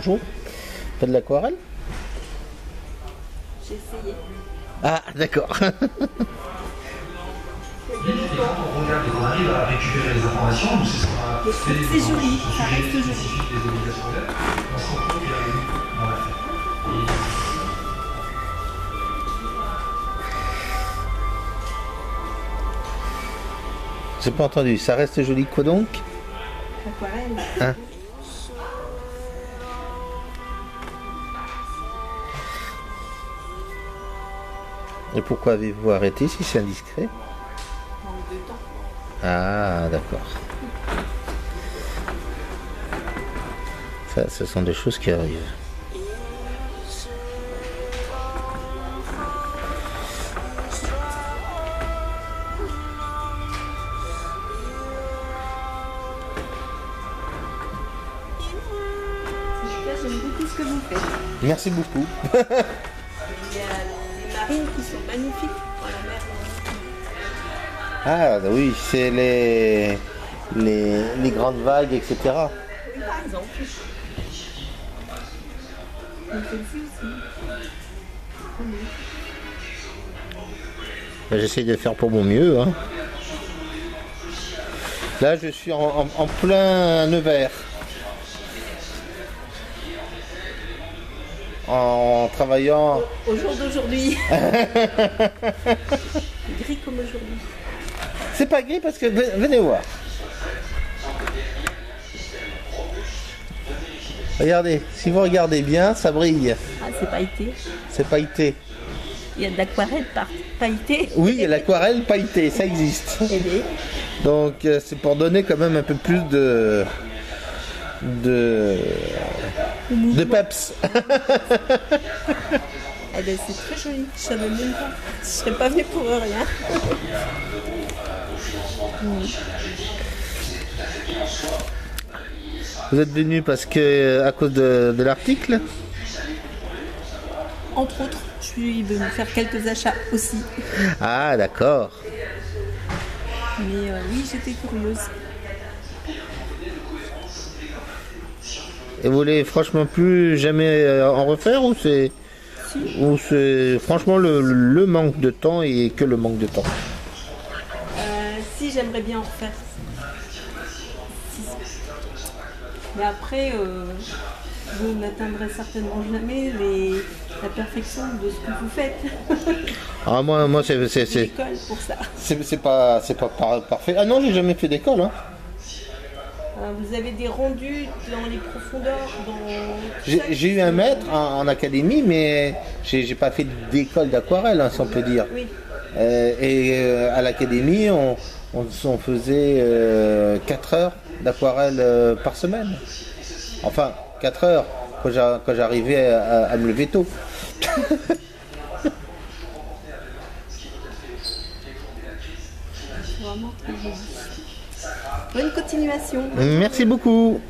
bonjour. Faites de l'aquarelle? J'ai essayé. Ah, d'accord. On regarde et qu'on arrive à récupérer les informations, nous c'est ce qu'on a fait. C'est joli, ça reste joli. Les obligations d'aide, on se rend compte qu'il y a eu, on l'a fait. J'ai pas entendu. Ça reste joli quoi donc? Aquarelle. Hein? Et pourquoi avez-vous arrêté si c'est indiscret? Manque de temps. Ah, d'accord. Ça, ce sont des choses qui arrivent. J'aime beaucoup ce que vous faites. Merci beaucoup. Il y a des marines qui sont magnifiques dans la mer. Ah oui, c'est les grandes vagues, etc. Oui, par exemple. Mais celle-ci aussi. Ben, j'essaye de faire pour mon mieux. Hein. Là, je suis en plein Nevers. En travaillant. Au jour d'aujourd'hui. Gris comme aujourd'hui. C'est pas gris parce que venez voir. Regardez, si vous regardez bien, ça brille. Ah, c'est pailleté. C'est pailleté. Il y a de l'aquarelle pailleté. Oui, et l'aquarelle pailletée, ça existe. Et des... Donc c'est pour donner quand même un peu plus de peps. Eh ben, c'est très joli. Je savais même pas. Je serais pas venue pour rien. Vous êtes venu parce que à cause de l'article? Entre autres, je suis venue faire quelques achats aussi. Ah d'accord. Mais oui, j'étais curieuse. Et vous voulez franchement plus jamais en refaire ou c'est franchement le manque de temps et que le manque de temps? Si, j'aimerais bien en refaire. Si. Mais après, vous n'atteindrez certainement jamais la perfection de ce que vous faites. Ah moi c'est L'école pour ça. c'est pas parfait. Ah non, j'ai jamais fait d'école hein. Vous avez des rendus dans les profondeurs, J'ai eu un maître en académie, mais j'ai pas fait d'école d'aquarelle, hein, si on peut dire. Oui. À l'académie, on faisait 4 heures d'aquarelle par semaine. Enfin, 4 heures quand j'arrivais à me lever tôt. C'est vraiment très joli. Bonne continuation. Merci beaucoup.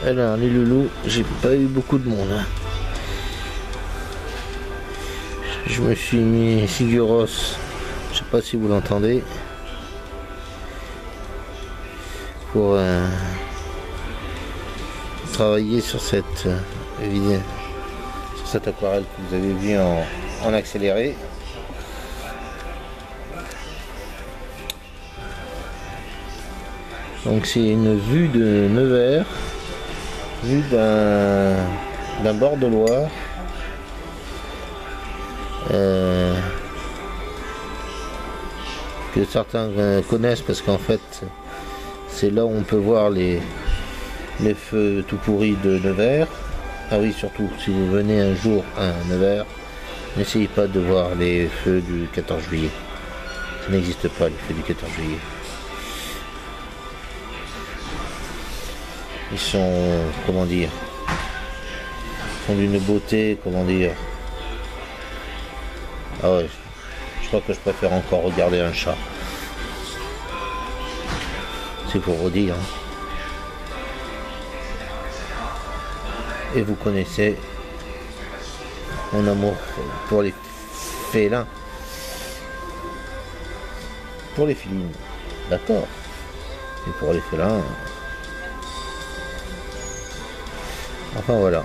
Alors les loulous, j'ai pas eu beaucoup de monde. Hein. Je me suis mis Siguros, je sais pas si vous l'entendez, pour travailler sur cette vidéo, sur cette aquarelle que vous avez vu en accéléré. Donc c'est une vue de Nevers, vue d'un bord de Loire. Que certains connaissent parce qu'en fait c'est là où on peut voir les feux tout pourris de Nevers. Ah oui, surtout si vous venez un jour à Nevers, n'essayez pas de voir les feux du 14 juillet. Ça n'existe pas, les feux du 14 juillet. Ils sont, comment dire, ils sont d'une beauté, comment dire. Ah ouais, je crois que je préfère encore regarder un chat. C'est pour vous dire. Et vous connaissez mon amour pour les félins. Pour les félines, d'accord. Et pour les félins. Enfin voilà.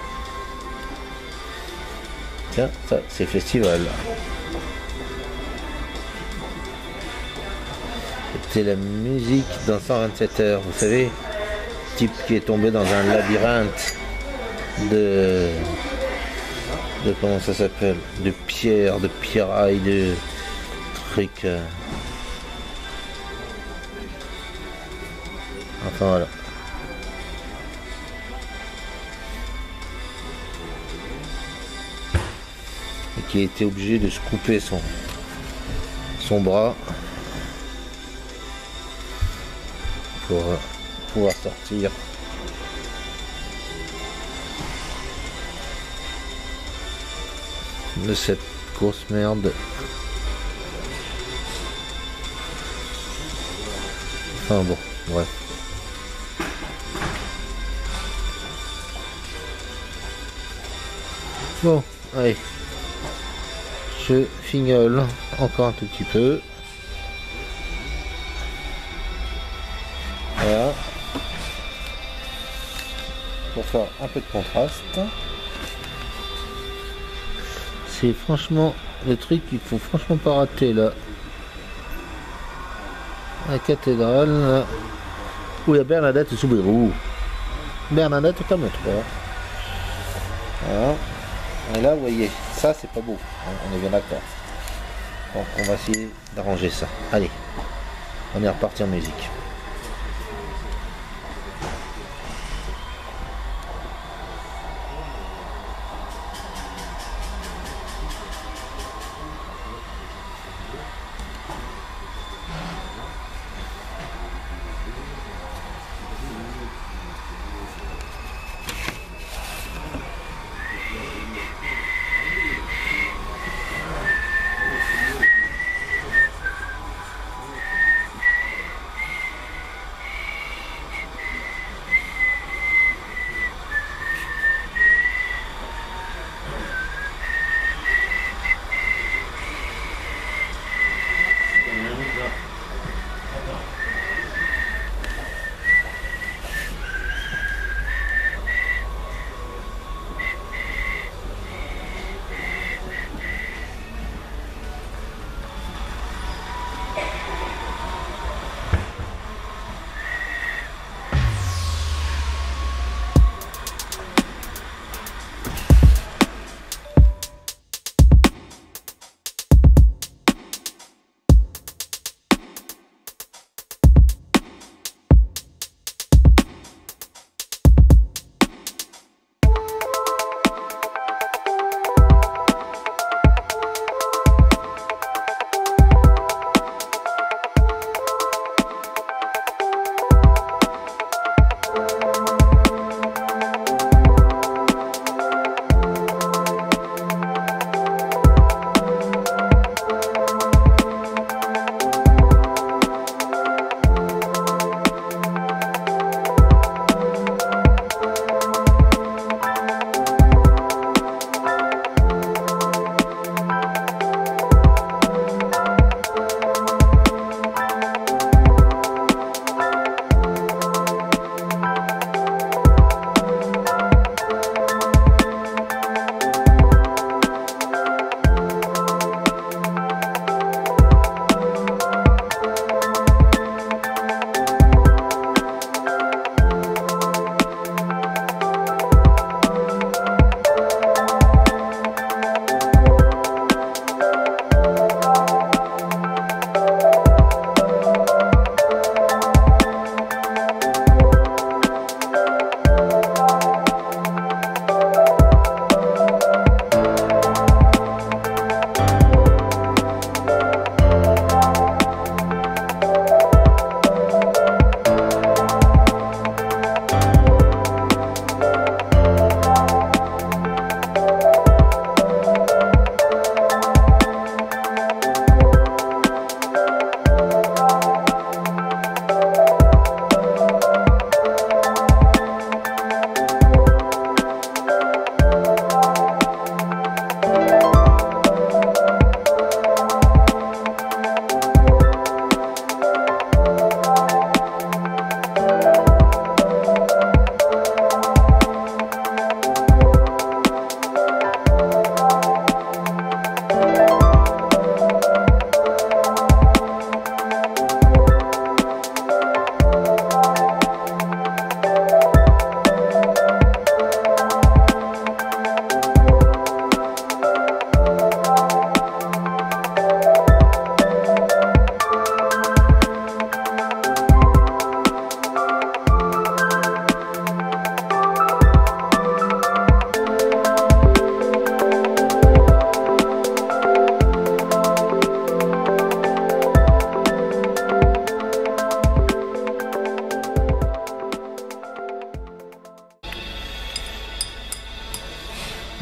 Tiens, ça c'est festival. C'était la musique dans 127 heures, vous savez, type qui est tombé dans un labyrinthe de comment ça s'appelle, de pierres, de pierrailles, de trucs. Enfin voilà. Et qui a été obligé de se couper son bras pour pouvoir sortir de cette grosse merde. Enfin bon, bref. Bon, allez. Je fignole encore un tout petit peu. Voilà. Pour faire un peu de contraste. C'est franchement le truc qu'il faut franchement pas rater là. La cathédrale là, où il y a Bernadette Soubirous. Bernadette comme toi. Voilà. Et là vous voyez, ça c'est pas beau, on est bien d'accord. Donc on va essayer d'arranger ça. Allez, on est reparti en musique.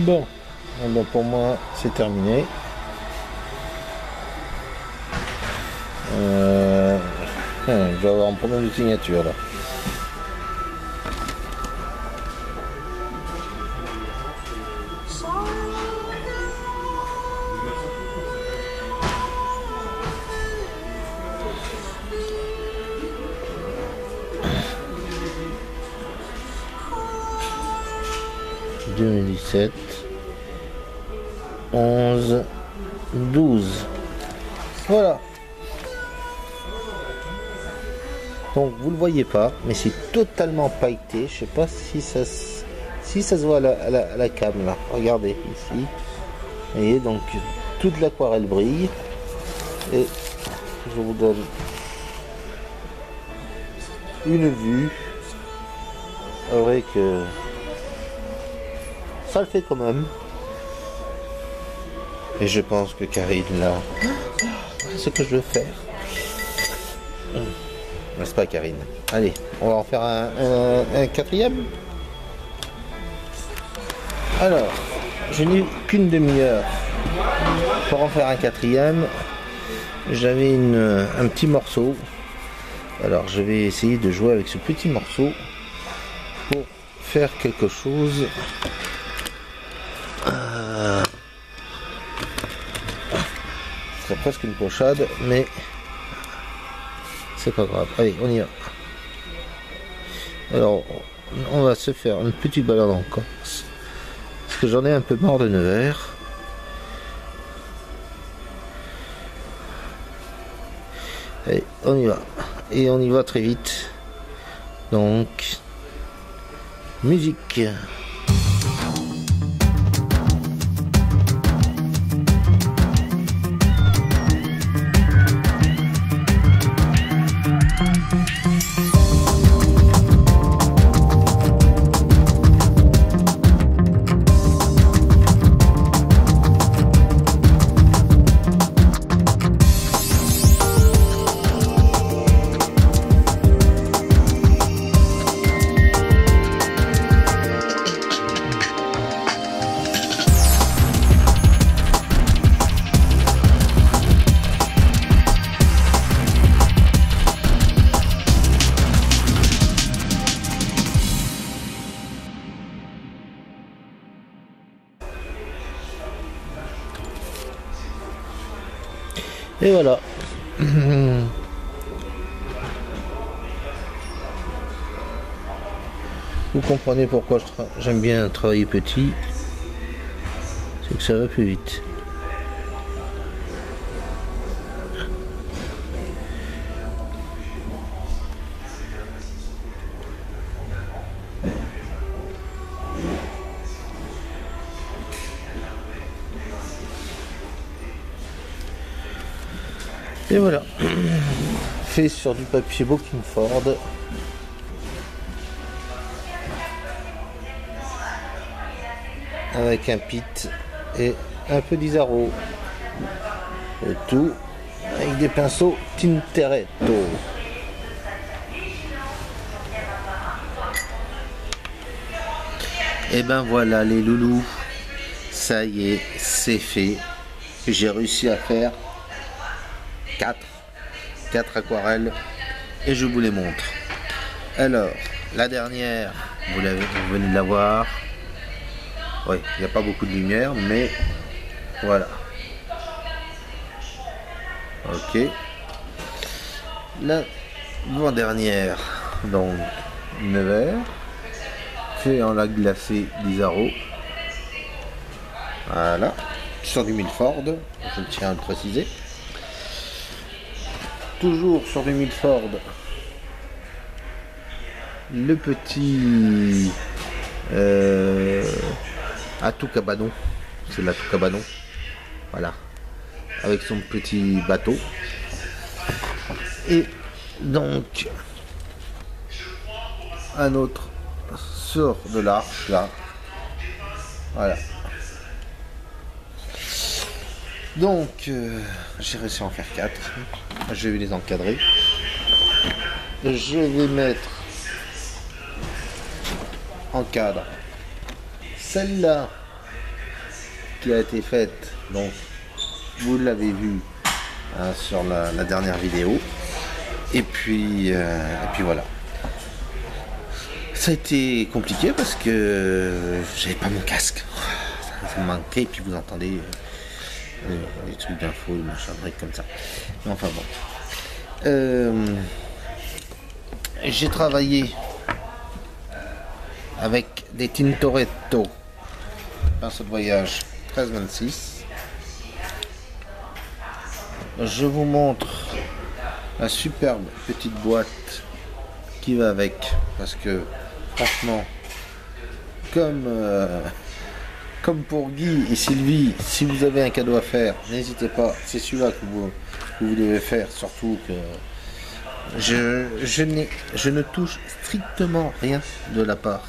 Bon, bon pour moi c'est terminé. Je vais avoir un problème de signature là. « 2017 11 12 » Voilà. Donc vous le voyez pas, mais c'est totalement pailleté. Je sais pas si ça se voit à la cam là. Regardez ici. Vous voyez, donc toute l'aquarelle brille. Et je vous donne une vue. C'est vrai que ça le fait quand même. Et je pense que Karine là, c'est ce que je veux faire. N'est-ce pas Karine? Allez, on va en faire un quatrième. Alors, je n'ai qu'une demi-heure pour en faire un quatrième. J'avais un petit morceau. Alors je vais essayer de jouer avec ce petit morceau pour faire quelque chose. Ce serait presque une pochade, mais c'est pas grave. Allez, on y va. Alors, on va se faire une petite balade en Corse. Parce que j'en ai un peu marre de Nevers. Allez, on y va. Et on y va très vite. Donc, musique. Et voilà. Vous comprenez pourquoi j'aime bien travailler petit. C'est que ça va plus vite. Et voilà, fait sur du papier Bockingford. Avec un pit et un peu d'Isaro. Et tout avec des pinceaux Tintoretto. Et ben voilà les loulous, ça y est, c'est fait. J'ai réussi à faire 4 aquarelles et je vous les montre. Alors, la dernière, vous venez de la voir. Oui, il n'y a pas beaucoup de lumière, mais voilà. Ok. La dernière, donc Nevers, fait en lac glacé d'Isaro. Voilà. Sur du Milford, je tiens à le préciser. Toujours sur du Milford, le petit Atout Cabanon, c'est l'Atout Cabanon, voilà, avec son petit bateau. Et donc un autre sur de l'arche là, voilà. Donc j'ai réussi à en faire 4. Je vais les encadrer. Je vais mettre en cadre celle-là qui a été faite, donc vous l'avez vu sur la dernière vidéo. Et puis voilà. Ça a été compliqué parce que j'avais pas mon casque. Ça me manquait, et puis vous entendez des trucs d'infos, des machins, des trucs comme ça. Mais enfin bon. J'ai travaillé avec des Tintoretto, pinceau de voyage 1326. Je vous montre la superbe petite boîte qui va avec, parce que franchement, comme pour Guy et Sylvie, si vous avez un cadeau à faire, n'hésitez pas, c'est celui-là que vous devez faire, surtout que je ne touche strictement rien de la part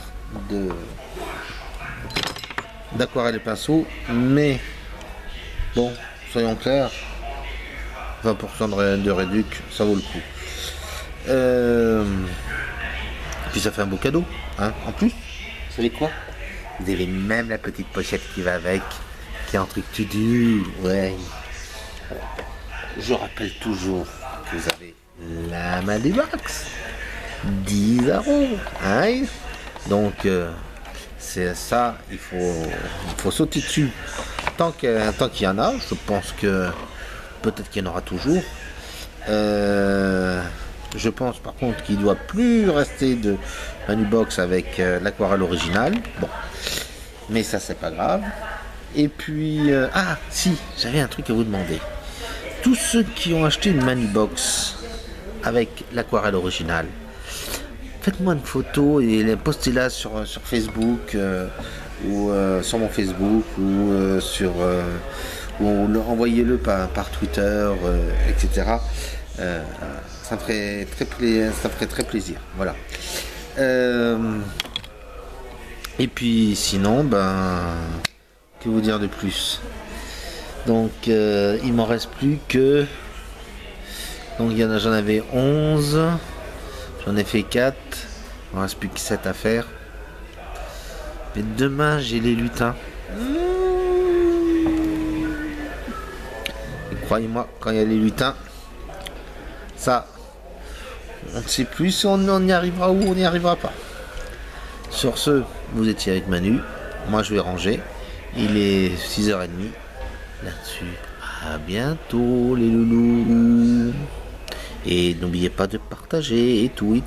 d'Aquarelle et Pinceau, mais bon, soyons clairs, 20% de réduc, ça vaut le coup. Puis ça fait un beau cadeau, hein. En plus, vous savez quoi? Vous avez même la petite pochette qui va avec, qui est en truc tout dur, ouais. Je rappelle toujours que vous avez la Manibox, 10 €, hein. Donc c'est ça, il faut sauter dessus tant qu'il y en a. Je pense que peut-être qu'il y en aura toujours. Je pense par contre qu'il ne doit plus rester de Manibox avec l'aquarelle originale. Bon, mais ça c'est pas grave. Et puis ah si, j'avais un truc à vous demander. Tous ceux qui ont acheté une Manibox avec l'aquarelle originale, faites-moi une photo et postez-la sur Facebook ou sur mon Facebook ou ou envoyez-le par Twitter, etc. Ça me ferait très plaisir. Voilà. Et puis sinon, que vous dire de plus? Donc il m'en reste plus que. Donc j'en avais 11. J'en ai fait 4. Il ne reste plus que 7 à faire. Mais demain j'ai les lutins. Et croyez-moi, quand il y a les lutins, ça, on ne sait plus si on y arrivera ou on n'y arrivera pas. Sur ce, vous étiez avec Manu. Moi je vais ranger. Il est 6h30. Là-dessus, à bientôt les loulous. Et n'oubliez pas de partager et tout.